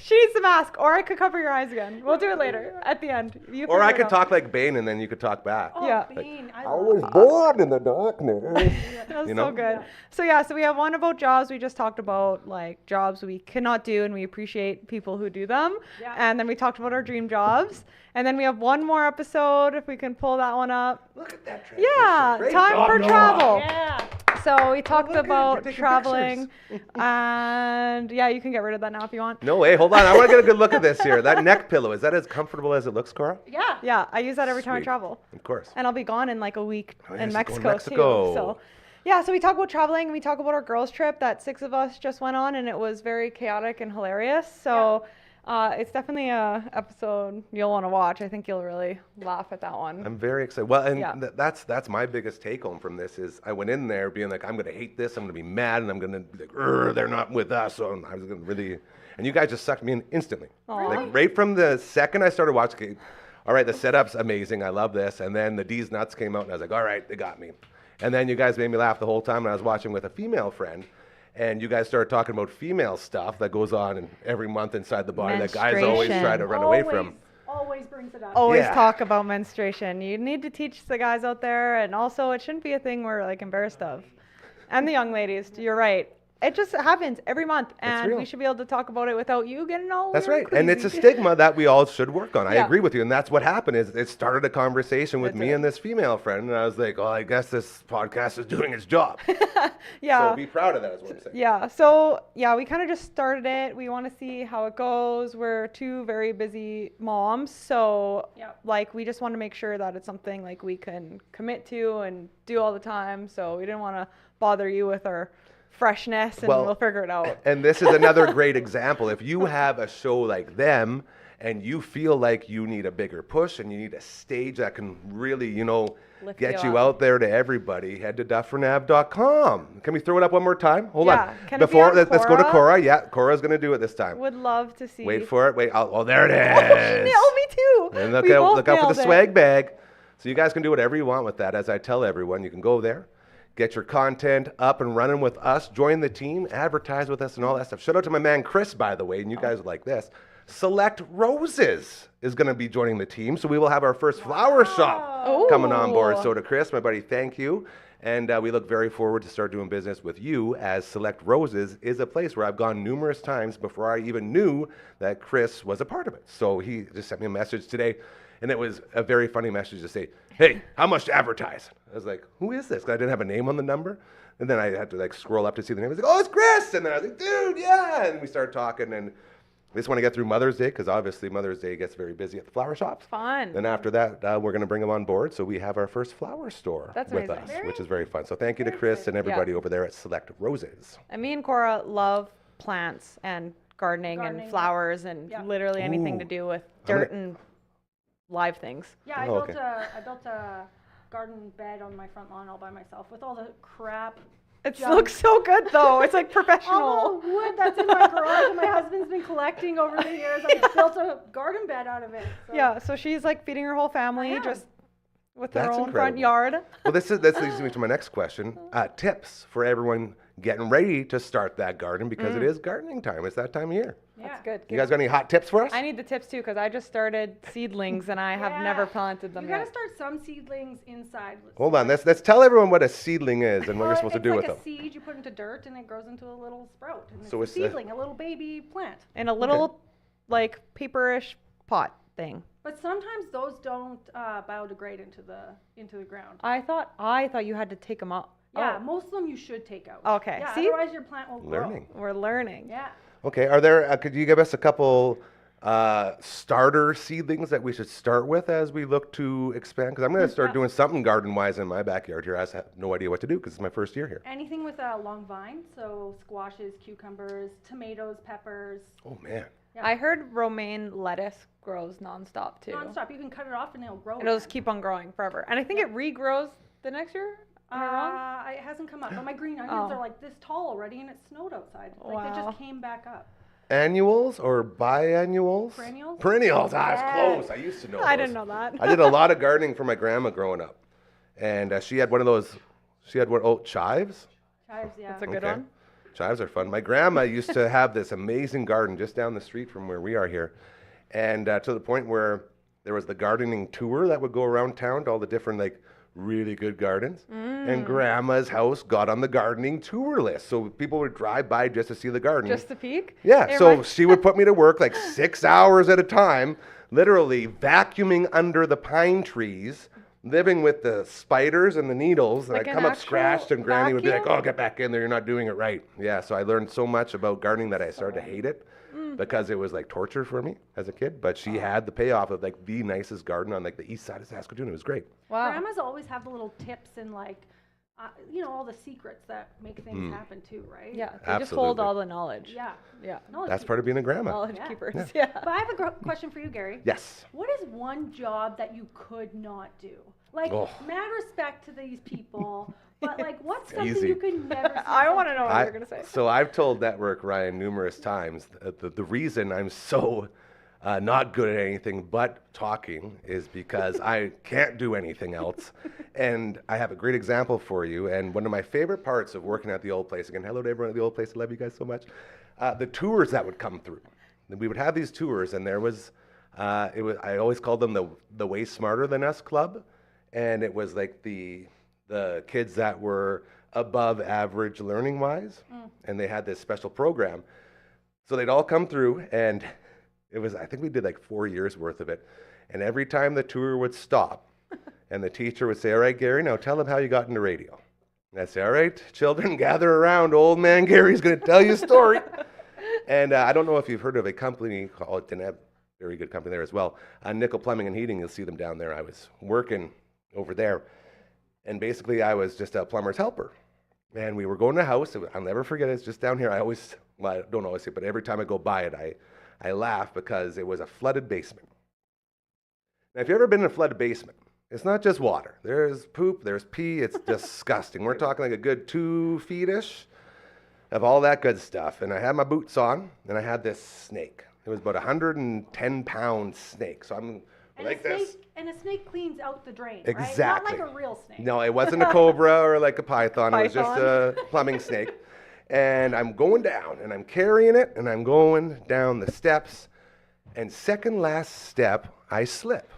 She needs the mask, or I could cover your eyes again. We'll do it later at the end. You Or figure I it could out. talk like Bane and then you could talk back. Oh, Yeah. Bean, I I love was born in the darkness. That was You know? so good. So we have one about jobs. We just talked about like jobs we cannot do, and we appreciate people who do them. Yeah. And then we talked about our dream jobs. And then we have one more episode if we can pull that one up. Look at that transition. Yeah, Great time job, for Noah. travel. Yeah. So we talked look at it, about you're taking traveling, and yeah, you can get rid of that now if you want. No way. Hold on. I want to get a good look at this here. That neck pillow, is that as comfortable as it looks, Cora? Yeah. Yeah, I use that every time I Sweet. travel. Of course. And I'll be gone in like a week Oh, yeah, in she's going to Mexico, Mexico. too. So yeah, so we talk about traveling, and we talk about our girls trip that 6 of us just went on, and it was very chaotic and hilarious. So it's definitely a episode you'll want to watch. I think you'll really laugh at that one. I'm very excited. Well, and Yeah. that's my biggest take home from this is I went in there being like, I'm going to hate this. I'm going to be mad, and I'm going to be like, they're not with us. So I was going to really, and you guys just sucked me in instantly. Like right from the second I started watching, all right, the setup's amazing. I love this. And then the D's nuts came out, and I was like, all right, they got me. And then you guys made me laugh the whole time. And I was watching with a female friend. And you guys started talking about female stuff that goes on every month inside the body that guys always try to run away from. Always brings it up. Always Yeah. talk about menstruation. You need to teach the guys out there, and also it shouldn't be a thing we're like embarrassed of. And the young ladies, you're right. It just happens every month, and real. we should be able to talk about it without you getting all That's weird right. And it's a crazy. stigma that we all should work on. I Yeah. agree with you. And that's what happened is it started a conversation with That's me it. and this female friend. And I was like, well, I guess this podcast is doing its job. Yeah. So be proud of that is what I'm saying. Yeah, so yeah, we kind of just started it. We want to see how it goes. We're two very busy moms, so Yep. like we just want to make sure that it's something like we can commit to and do all the time. So we didn't want to bother you with our freshness, and Well, we'll figure it out. And this is another great example. If you have a show like them and you feel like you need a bigger push and you need a stage that can really, Lift get you you up. out there to everybody, head to dufferinave.com. Can we throw it up one more time? Hold Yeah. on. Can it be on Let's go to Cora? Cora. Yeah, Cora's going to do it this time. Would love to see. Wait for it. Wait. Oh, there it Oh, is. she nailed me too. And We both look out for nailed the it. swag bag. So you guys can do whatever you want with that. As I tell everyone, you can go there, get your content up and running with us, join the team, advertise with us and all that stuff. Shout out to my man Chris, by the way, and you guys would like this. Select Roses is going to be joining the team. So we will have our first flower shop coming on board. Ooh. So to Chris, my buddy, thank you. And we look very forward to start doing business with you, as Select Roses is a place where I've gone numerous times before I even knew that Chris was a part of it. So he just sent me a message today, and it was a very funny message to say, hey, how much to advertise? I was like, who is this? 'Cause I didn't have a name on the number. And then I had to like scroll up to see the name. I was like, oh, it's Chris. And then I was like, dude, yeah. And we started talking, and we just want to get through Mother's Day, because obviously Mother's Day gets very busy at the flower shops. Fun. Then after that, we're going to bring them on board. So we have our first flower store That's with amazing. us, which is very fun. So thank you to Chris and everybody over there at Select Roses. And me and Cora love plants and gardening Gardening, and yeah. flowers and Yeah. literally anything to Ooh. do with I'm gonna- dirt and live things. Yeah, I Oh, built okay. I built a garden bed on my front lawn all by myself with all the crap. It junk. looks so good though. It's like All professional. the wood that's in my garage and my husband's been collecting over the years. I built a garden bed out of it. So. Yeah, so she's like feeding her whole family am. just with her That's own front incredible. yard. Well, this leads me to my next question. Tips for everyone getting ready to start that garden, because it is gardening time. It's that time of year. Yeah. That's good. You guys got any hot tips for us? I need the tips too because I just started seedlings and I have never planted them You yet. gotta start some seedlings inside. Hold on, let's tell everyone what a seedling is and what you're supposed to do with them. It's like a seed you put into dirt and it grows into a little sprout. And So it's a seedling, a little baby plant. In a little, like, paperish pot thing. But sometimes those don't biodegrade into the ground. I thought you had to take them out. Yeah, most of them you should take out. Okay, Yeah, see? otherwise your plant won't grow. Learning. We're learning. Yeah. Okay, are there? Could you give us a couple starter seedlings that we should start with as we look to expand? Because I'm going to start doing something garden-wise in my backyard here. I have no idea what to do because it's my first year here. Anything with a long vine, so squashes, cucumbers, tomatoes, peppers. Oh man. Yeah. I heard romaine lettuce grows nonstop too. Non-stop. You can cut it off and it'll grow. It'll just again. keep on growing forever. And I think it regrows the next year. Am I wrong? It hasn't come up, but my green onions are like this tall already, and it snowed outside. Like they Wow. just came back up. Annuals or biannuals? Perennials? Perennials. Ah, it's Yes. close. I used to know. I those. didn't know that. I did a lot of gardening for my grandma growing up, and she had one of those. She had chives. Chives, yeah. That's a good one. Chives are fun. My grandma used to have this amazing garden just down the street from where we are here, and to the point where there was the gardening tour that would go around town to all the different really good gardens. And grandma's house got on the gardening tour list, so people would drive by just to see the garden. Just to peek? Yeah, It so reminds- she would put me to work 6 hours at a time, literally vacuuming under the pine trees, living with the spiders and the needles, and Like I'd an come up actual scratched, and Granny would be like, vacuum? "Oh, get back in there! You're not doing it right." Yeah, so I learned so much about gardening that I started to hate it because it was like torture for me as a kid. But she had the payoff of the nicest garden on the east side of Saskatoon. It was great. Wow. Grandmas always have the little tips and all the secrets that make things happen too, right? Yeah, they just hold Absolutely. all the knowledge. Yeah. Yeah. Knowledge That's keep- part of being a grandma. Knowledge Yeah. keepers. Yeah. But I have a question for you, Gary. Yes. What is one job that you could not do? Oh. Mad respect to these people, but what's something Easy. you could never see I want to know what you're going to say. So I've told Network Ryan numerous times that the reason I'm so not good at anything but talking is because I can't do anything else. And I have a great example for you. And one of my favorite parts of working at the old place, again, hello to everyone at the old place, I love you guys so much, the tours that would come through. We would have these tours, and there was, I always called them the Way Smarter Than Us Club. And it was the kids that were above average learning wise, and they had this special program. So they'd all come through, and I think we did 4 years worth of it. And every time the tour would stop, and the teacher would say, "All right, Gary, now tell them how you got into radio." And I'd say, "All right, children, gather around. Old man Gary's going to tell you a story." And I don't know if you've heard of a company called, didn't have very good company there as well, Nickel Plumbing and Heating. You'll see them down there. I was working over there. And basically, I was just a plumber's helper. And we were going to a house. I'll never forget it. It's just down here. I don't always say it, but every time I go by it, I laugh because it was a flooded basement. Now, if you've ever been in a flooded basement, it's not just water. There's poop, there's pee. It's disgusting. We're talking a good 2 feet-ish of all that good stuff. And I had my boots on, and I had this snake. It was about 110-pound snake. So I'm this. And a snake cleans out the drain, Exactly. right? Not like a real snake. No, it wasn't a cobra or a python. It was just a plumbing snake. And I'm going down, and I'm carrying it, and I'm going down the steps. And second last step, I slip.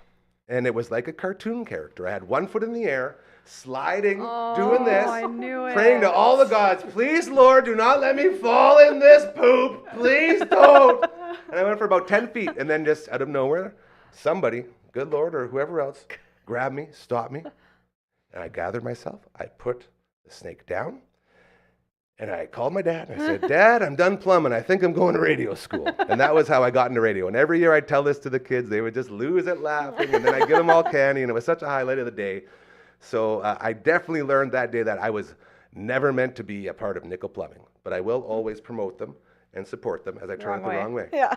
And it was like a cartoon character. I had 1 foot in the air, sliding, doing this, I knew it. praying to all the gods, "Please, Lord, do not let me fall in this poop. Please don't." And I went for about 10 feet, and then just out of nowhere, somebody, good Lord or whoever else, grabbed me, stopped me, and I gathered myself. I put the snake down, and I called my dad, and I said, "Dad, I'm done plumbing. I think I'm going to radio school." And that was how I got into radio. And every year I'd tell this to the kids. They would just lose it laughing, and then I'd give them all candy, and it was such a highlight of the day. So I definitely learned that day that I was never meant to be a part of Nickel Plumbing, but I will always promote them and support them as I turn it the wrong way. Yeah.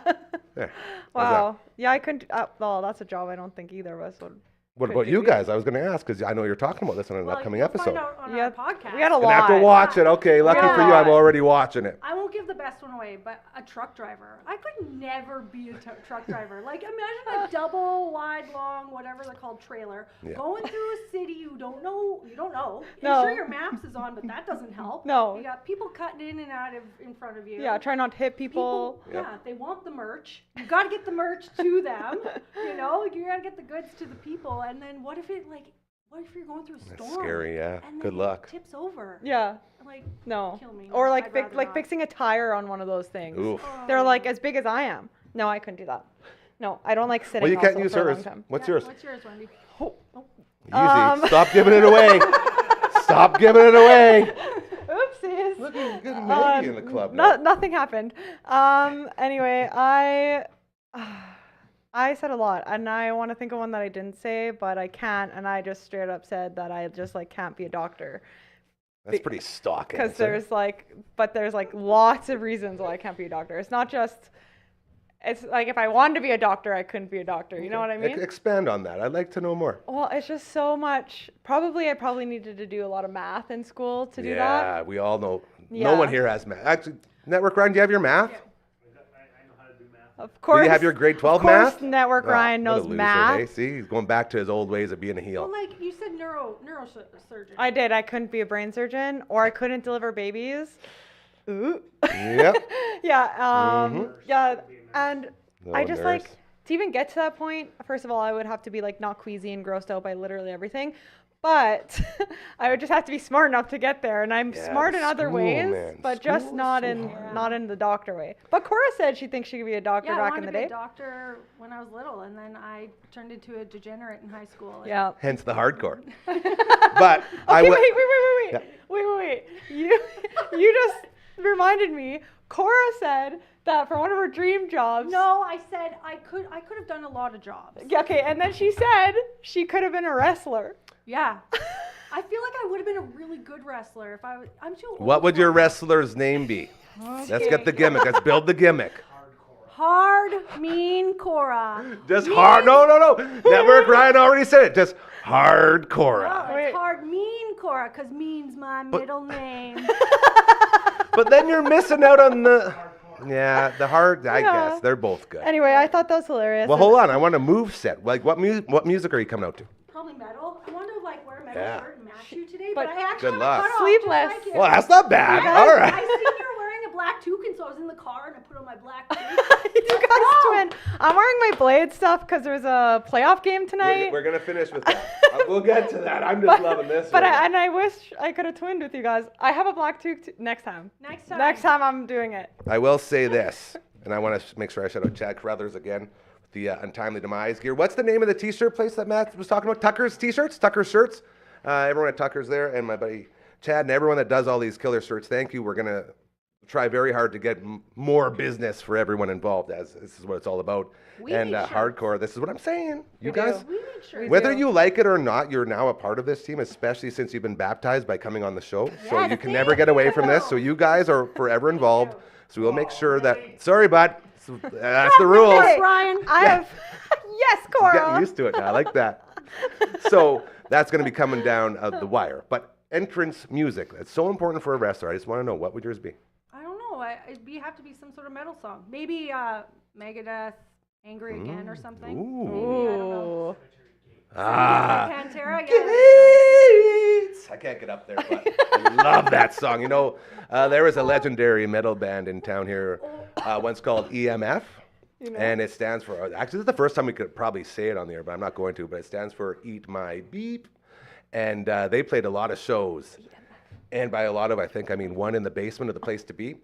There. How's Wow. Yeah, I couldn't. Well, that's a job I don't think either of us would What about you guys? I was going to ask because I know you're talking about this on an upcoming you'll episode. Find out on Yeah, our podcast. we got a Gonna lot. have to watch it. Okay, lucky Yeah. for you, I'm already watching it. I won't give the best one away, but a truck driver. I could never be a truck driver. Like, imagine a double, wide, long, whatever they're called, trailer, Yeah. going through a city you don't know. No. I'm sure your maps is on, but that doesn't help. No. You got people cutting in and out in front of you. Yeah, try not to hit people. Yeah, they want the merch. You got to get the merch to them. You know, you got to get the goods to the people. And then what if you're going through a storm? That's scary, yeah. And Good then luck. It tips over. Yeah. Like, No. kill me. Or like I'd rather not. fixing a tire on one of those things. Oof. They're like as big as I am. No, I couldn't do that. No, I don't like sitting. Well, you can't also use for a long hers. time. What's Yeah, yours? What's yours, Wendy? Easy. Stop giving it away. Stop giving it away. Oopsies. Look at good Maggie in the club now. Nothing happened. Anyway, I said a lot, and I want to think of one that I didn't say, but I can't, and I just straight up said that I just like can't be a doctor. That's pretty stock Because answer. there's like lots of reasons why I can't be a doctor. It's not just, it's like if I wanted to be a doctor, I couldn't be a doctor. You know what I mean? Expand on that. I'd like to know more. Well, it's just so much. I probably needed to do a lot of math in school to do that. Yeah, we all know. Yeah. No one here has math. Actually, Network Ryan, do you have your math? Of course. Do you have your grade 12 of course, math? Network Oh, Ryan what a knows loser, math. eh? See, he's going back to his old ways of being a heel. Well, like you said, neurosurgeon. I did. I couldn't be a brain surgeon, or I couldn't deliver babies. Ooh. Yep. Yeah. Yeah. And I Oh, just nurse. like to even get to that point. First of all, I would have to be like not queasy and grossed out by literally everything, but I would just have to be smart enough to get there. And I'm Yeah, smart in but other school, ways, man. but just School is not so in hard. not in the doctor way. But Cora said she thinks she could be a doctor Yeah, I back wanted in the to be day. a doctor when I was little, and then I turned into a degenerate in high school. and- Yeah. Hence the hardcore. But I Okay, would. wait. You just reminded me. Cora said that for one of her dream jobs. No, I said I could have done a lot of jobs. Yeah, okay, and then she said she could have been a wrestler. Yeah. I feel like I would have been a really good wrestler if I'm too old. What would for your it. wrestler's name be? Let's get the gimmick. Let's build the gimmick. Hard, mean Cora. Just hard. No. Network Ryan already said it. Just hardcore. No, Wait. it's hard, mean Cora, because mean's my middle name. But then you're missing out on the. Yeah, the hard. I Yeah. guess they're both good. Anyway, I thought that was hilarious. Well, hold on. I want a move set. Like, what music are you coming out to? Probably metal. I want to like wear a metal Yeah. shirt and match you today, But but I actually Good have luck. a cutoff Sleeveless. just like you. Well, that's not bad. Yeah, All I right. seen you wearing a black toucan, so I was in the car and I put on my black toucan. you guys twin. I'm wearing my Blade stuff because there's a playoff game tonight. We're gonna finish with that. We'll get to that. I'm just loving this. But one. I wish I could have twinned with you guys. I have a black toque next time. Next time. Next time I'm doing it. I will say this, and I want to make sure I shout out Chad Carruthers again with the untimely demise gear. What's the name of the T-shirt place that Matt was talking about? Tucker's T-shirts, Tucker's shirts. Everyone at Tucker's there, and my buddy Chad, and everyone that does all these killer shirts. Thank you. We're gonna try very hard to get more business for everyone involved, as this is what it's all about. We and need shirts. hardcore. This is what I'm saying. You We guys. do. We need shirts. Whether do. you like it or not, you're now a part of this team, especially since you've been baptized by coming on the show. So Yes, you can thank never get away from this. you. So you guys are forever involved. So we'll make sure that. Sorry, bud. That's the rules. Yes, Brian. I have. Yes, Cora. Getting used to it now. I like that. So that's going to be coming down the wire. But entrance music, that's so important for a wrestler. I just want to know, what would yours be? I don't know. It'd have to be some sort of metal song. Maybe Megadeth, Angry Again or something. Ooh. Maybe, I don't know. Ooh. Ah. Pantera, yeah. Gates. I can't get up there, but I love that song. You know, there was a legendary metal band in town here once called EMF. And it stands for, actually, this is the first time we could probably say it on the air, but I'm not going to, but it stands for Eat My Beep. And they played a lot of shows. And by a lot of, I think, I mean one in the basement of the place to be.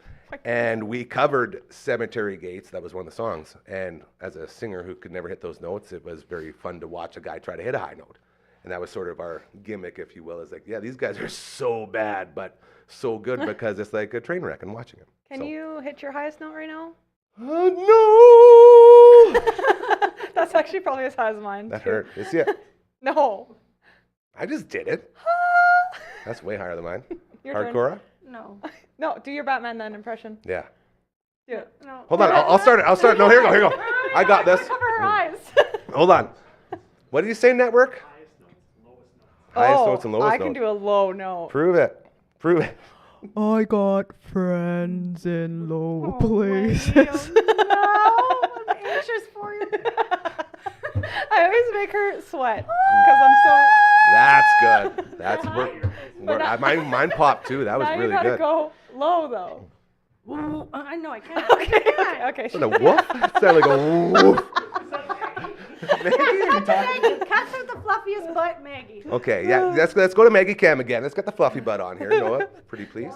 And we covered Cemetery Gates. That was one of the songs. And as a singer who could never hit those notes, it was very fun to watch a guy try to hit a high note. And that was sort of our gimmick, if you will. It's like, yeah, these guys are so bad, but so good because it's like a train wreck and watching them. Can you hit your highest note right now? No! That's actually probably as high as mine. That too. hurt. You see it? No. I just did it. That's way higher than mine. Your turn. Hardcore? No. No, do your Batman then impression. Yeah. Do it. No. Hold on, I'll start it. No, here you go. I got this. Cover her eyes. Hold on. What did you say, Network? Highest notes and lowest I can notes. do a low note. Prove it. Prove it. I got friends in low places. No, I'm anxious for you. I always make her sweat because I'm so. That's good. That's mine popped too. That was Now really you gotta good. go low though. Ooh, I know I can't. Okay. Is that a woof? That sounded like a woof. Maggie, cut through the fluffiest butt, Maggie. Okay, yeah, let's go to Maggie Cam again. Let's get the fluffy butt on here. Noah, pretty please.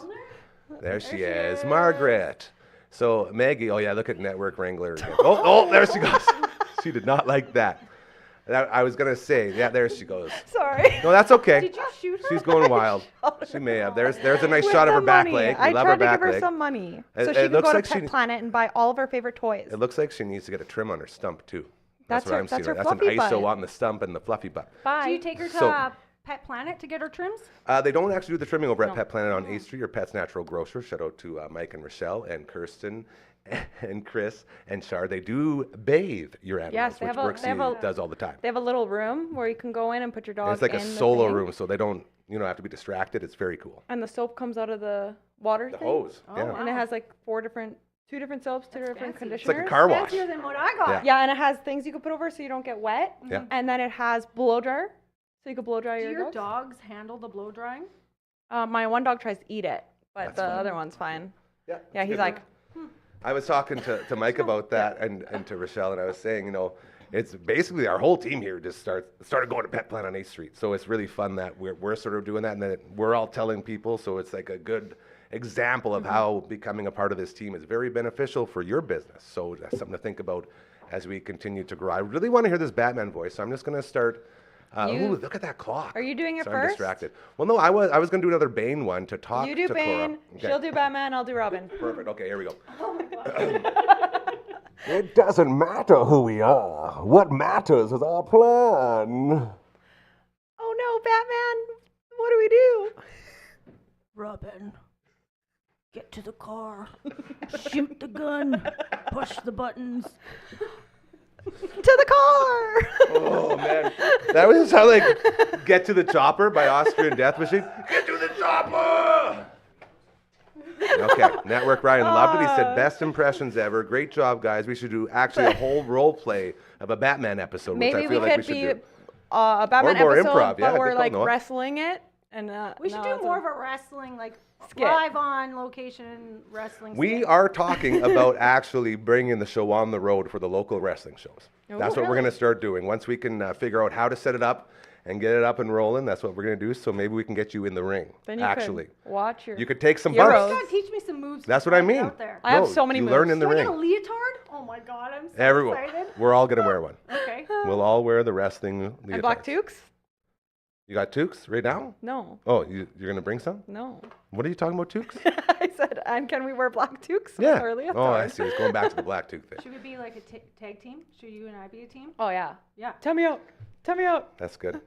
There she is, Margaret. So Maggie, oh yeah, look at Network Wrangler again. Oh, there she goes. She did not like that. I was gonna say, yeah, there she goes. Sorry. No, that's okay. Did you shoot her? She's going wild. She may have. There's a nice With shot of the her back money. leg. We I love tried her to back give her leg. some money It so she could looks go to like Pet she- Planet and buy all of her favorite toys. It looks like she needs to get a trim on her stump too. That's what her- I'm seeing. that's her That's an fluffy ISO butt. on the stump and the fluffy butt. Bye. Do you take her to So- Pet Planet to get her trims? They don't actually do the trimming over at Pet Planet on 8th Street or Pet's Natural Grocer. Shout out to Mike and Rochelle and Kirsten and Chris and Char. They do bathe your animals, Yes, they which have a- Brooksy does all the time. They have a little room where you can go in and put your dog And it's like a in the solo thing, room, so they don't have to be distracted. It's very cool. and the soap comes out of the water The thing. hose, yeah. wow. And it has like two different soaps, two different fancy. It's conditioners. like a car wash. Fancier than what I got. Yeah. Yeah, and it has things you can put over so you don't get wet. Yeah. And then it has blow dryer, so you can blow dry Do your dogs. dogs handle the blow drying? My one dog tries to eat it, but That's the fine. other one's fine. Yeah, Yeah, it's he's good like, work. I was talking to Mike about that and to Rochelle, and I was saying, it's basically our whole team here just started going to Pet Planet on 8th Street. So it's really fun that we're sort of doing that, and then we're all telling people. So it's like a good example of how becoming a part of this team is very beneficial for your business. So that's something to think about as we continue to grow. I really want to hear this Batman voice, so I'm just going to start. Ooh, look at that clock. Are you doing it Sorry, I'm first? distracted. Well, no, I was going to do another Bane one to talk you do to Cora. Bane, Okay. she'll do Batman, I'll do Robin. Perfect. Okay, here we go. Oh my god. It doesn't matter who we are. What matters is our plan. Oh no, Batman! What do we do? Robin, get to the car. Shoot the gun. Push the buttons. To the car! Oh man, that was how like "Get to the Chopper" by Austrian Death Machine. Get to the chopper. Okay, Network Ryan loved it. He said best impressions ever. Great job, guys. We should do actually a whole role play of a Batman episode, which Maybe I we feel like we could should be do. a Batman more episode, improv, yeah, but we're good like call, Noah. wrestling it. And We should do more of a wrestling, like Skit. live on location wrestling. We skit. are talking about actually bringing the show on the road for the local wrestling shows. That's what we're really? going to start doing. Once we can figure out how to set it up and get it up and rolling, that's what we're going to do. So maybe we can get you in the ring, Then you actually. could watch your. You could take some Heroes. bumps. You gotta teach me some moves. That's what I before get mean. Out there. I have No, so many you moves. learn in the Do I ring. get a leotard? Oh my god, I'm so Everyone. excited. We're all going to wear one. Okay. We'll all wear the wrestling leotards. And black toques? You got toques right now? No, Oh, you're going to bring some? no. What are you talking about, toques? I said, and can we wear black toques? Yeah. Earlier? Oh, I see. It's going back to the black toque thing. Should we be like a tag team? Should you and I be a team? Oh yeah. Yeah. Tell me out. Tell me out. That's good.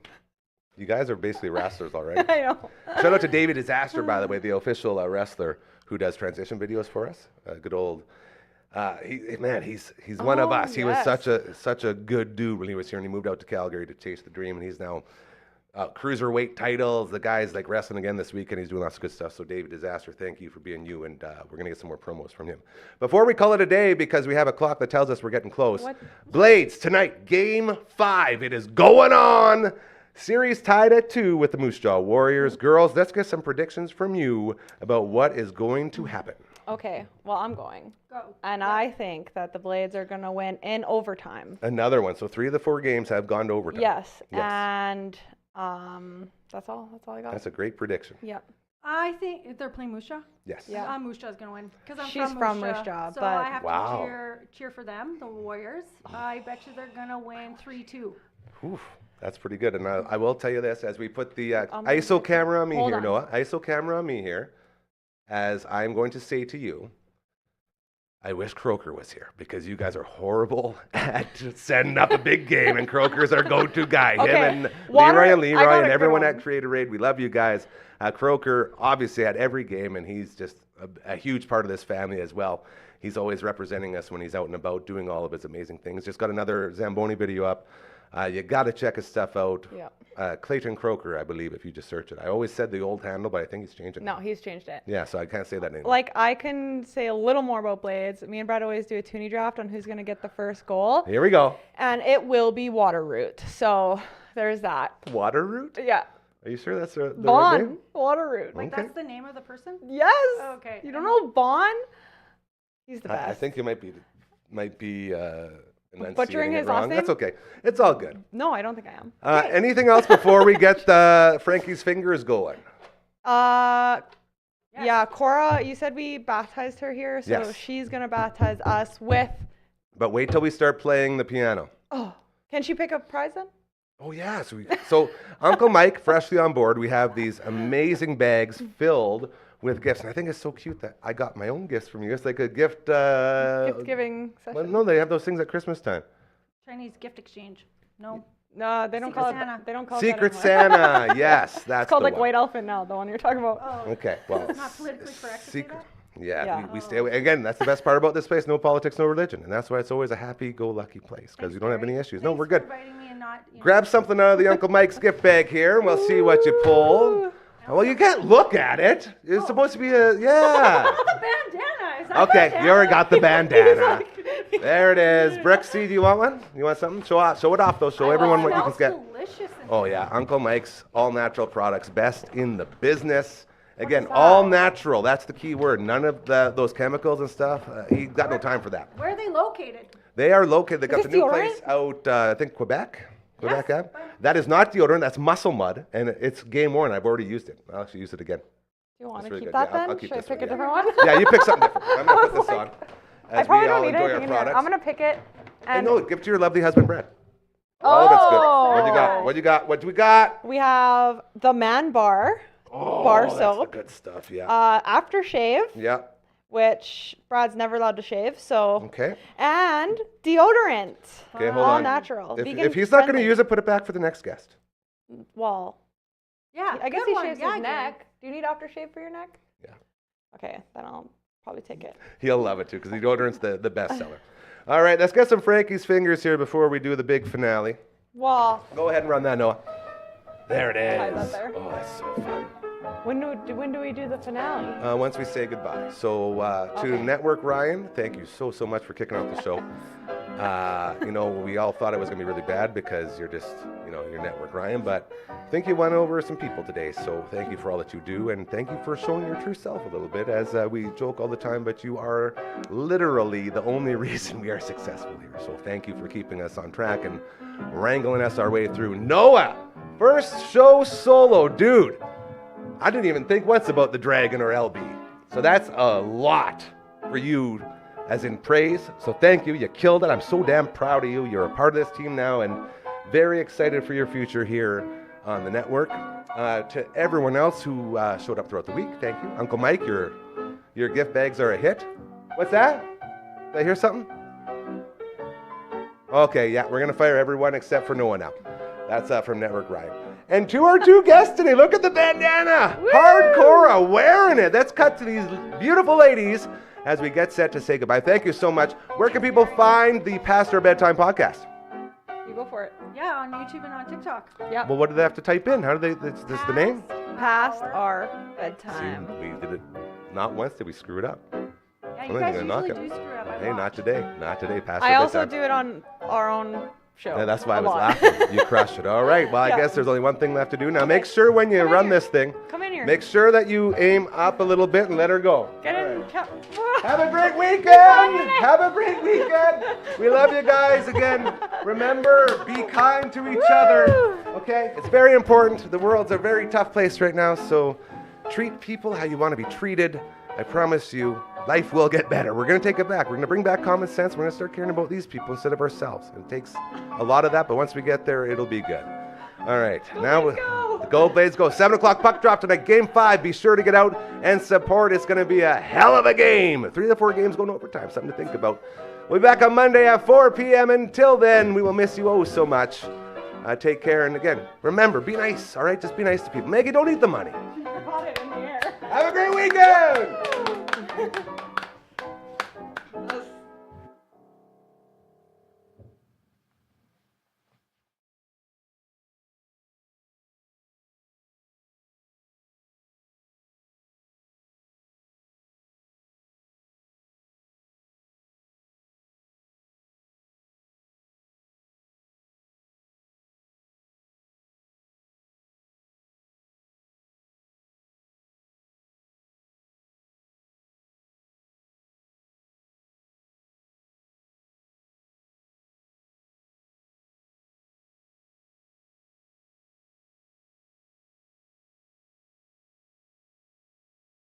You guys are basically wrestlers already. I know. Shout out to David Disaster, by the way, the official wrestler who does transition videos for us. Good old. He's one of Oh, us. He was yes. such a good dude when he was here, and he moved out to Calgary to chase the dream, and he's now cruiserweight titles. The guy's like wrestling again this week, and he's doing lots of good stuff. So David Disaster, thank you for being you, and we're gonna get some more promos from him. Before we call it a day, because we have a clock that tells us we're getting close. What? Blades tonight, Game 5. It is going on. Series tied at 2 with the Moose Jaw Warriors. Girls, let's get some predictions from you about what is going to happen. Okay. Well, I'm going. Go. And I think that the Blades are gonna win in overtime. Another one. So 3 of the 4 games have gone to overtime. Yes. Yes. And that's all. That's all I got. That's a great prediction. Yep. I think they're playing Moose Jaw. Yes. Yeah. Moose Jaw's gonna win because I'm She's from from Moose Moose Jaw, so but- I have Wow. to cheer for them, the Warriors. I bet you they're gonna win 3-2. Oof, that's pretty good. And I will tell you this, as we put the I'm ISO camera on me Hold here, on. Noah, ISO camera on me here, as I'm going to say to you, I wish Croker was here because you guys are horrible at setting up a big game, and Croker's our go-to guy. Okay, Him and water- Leroy and I Leroy got and a everyone good at one. Creator Raid. We love you guys. Croker, obviously, at every game, and he's just a huge part of this family as well. He's always representing us when he's out and about doing all of his amazing things. Just got another Zamboni video up You got to check his stuff out. Yeah. Clayton Croker, I believe, if you just search it. I always said the old handle, but I think he's changed it. No, he's changed it. Yeah, so I can't say that name. Like, I can say a little more about Blades. Me and Brad always do a toonie draft on who's going to get the first goal. Here we go. And it will be Water Root. So there's that. Water Root? Yeah. Are you sure that's the right Vaughn. name? Water Root. Like, Okay. that's the name of the person? Yes. Okay. You don't know Vaughn? He's the best. I think you might be Butchering enunciating it his wrong. last name? That's okay. It's all good. No, I don't think I am. Anything else before we get Frankie's fingers going? Yeah, Cora, you said we baptized her here, so Yes. she's going to baptize us with... But wait till we start playing the piano. Oh, can she pick a prize then? Oh, yeah. So Uncle Mike, freshly on board, we have these amazing bags filled with gifts. And I think it's so cute that I got my own gifts from you. It's like a gift... Gift-giving session. Well, no, they have those things at Christmas time. Chinese gift exchange. No. No, they don't Secret call Santa. it. They don't call Secret it that anymore. Santa. Yes, that's It's called the like one. White Elephant now, the one you're talking about. Oh. Okay, well, It's not politically correct to say secret. that? Yeah, Yeah. we stay away. Again, that's the best part about this place. No politics, no religion. And that's why it's always a happy-go-lucky place, because you don't have any issues. No, Thanks we're for good. inviting me and not, you know. Grab something out of the Uncle Mike's gift bag here, and we'll see what you pulled. Well, you can't look at it. It's supposed to be a, yeah. The bandana. Is that Okay, bandana? you already got the bandana. There it is. Brooksy, do you want one? You want something? Show it off, though. Show everyone what you can Smells get. delicious in Oh, here. yeah. Uncle Mike's all-natural products, best in the business. Again, all natural. That's the key word. None of those chemicals and stuff. He's got no time for that. Where are they located? They are located. They got the this new deodorant? place out, I think, Quebec. Quebec Yes. Ave. That is not deodorant. That's muscle mud, and it's game worn. I've already used it. I'll actually use it again. Do you want That's to really keep good. that Yeah, I'll then? keep Should I this pick one, a yeah. different one? Yeah, you pick something different. I'm going to put this on. I As probably we all don't need enjoy anything our in here. products. I'm going to pick it. Hey, And no, give it to your lovely husband, Brad. All of it's good. What do you got? What do you got? What do we got? we have the Man Bar bar That's the soap, good stuff, yeah. aftershave, Yeah. which Brad's never allowed to shave, so Okay. and deodorant. Okay, hold All on. natural. Vegan If he's not going to friendly. use it, put it back for the next guest. Well, Yeah. I guess good he one. shaves Yeah, his Gary. neck. Do you need aftershave for your neck? Yeah. Okay, then I'll probably take it. He'll love it too, because the deodorant's the best seller. All right, let's get some Frankie's fingers here before we do the big finale. Well, Go ahead and run that, Noah. There it Hide that is. there. Oh, that's so fun. when do we do the finale? Once we say goodbye. So to Okay. Network Ryan, thank you so much for kicking off the show. We all thought it was going to be really bad because you're just, you're Network Ryan, but I think you won over some people today. So thank you for all that you do, and thank you for showing your true self a little bit, as we joke all the time, but you are literally the only reason we are successful here. So thank you for keeping us on track and wrangling us our way through. Noah, first show solo, dude. I didn't even think once about the Dragon or LB. So that's a lot for you, as in praise. So thank you. You killed it. I'm so damn proud of you. You're a part of this team now and very excited for your future here on the network. To everyone else who showed up throughout the week, thank you. Uncle Mike, your gift bags are a hit. What's that? Did I hear something? Okay, yeah, we're going to fire everyone except for Noah now. That's from Network Ryan. And to our two guests today, look at the bandana. Hardcore wearing it. Let's cut to these beautiful ladies as we get set to say goodbye. Thank you so much. Where can people find the Past Our Bedtime podcast? You go for it. Yeah, on YouTube and on TikTok. Yep. Well, what do they have to type in? How do they, this the name? Past our See, bedtime. we did it not once, did we screw it up? Yeah, I'm you not guys gonna knock usually it. do screw up. I Hey, not watch. today. Not today, Past I Our also Bedtime. do it on our own show. Yeah, that's why I a was lot. laughing. You crushed it. All right. Well, I Yeah. guess there's only one thing left to do. Now, make sure when you Come in run here. this thing, Come in here. make sure that you aim up a little bit and let her go. Get in. Have a great weekend. Have a great weekend. We love you guys again. Remember, be kind to each other. Okay? It's very important. The world's a very tough place right now, so treat people how you want to be treated. I promise you, life will get better. We're going to take it back. We're going to bring back common sense. We're going to start caring about these people instead of ourselves. It takes a lot of that, but once we get there, it'll be good. All right. Now, the Gold Blades go. 7 o'clock puck drop tonight. Game 5. Be sure to get out and support. It's going to be a hell of a game. 3 of the 4 games going overtime. Something to think about. We'll be back on Monday at 4 p.m. Until then, we will miss you oh so much. Take care. And again, remember, be nice. All right? Just be nice to people. Maggie, don't eat the money. I got it in the air. Have a great weekend.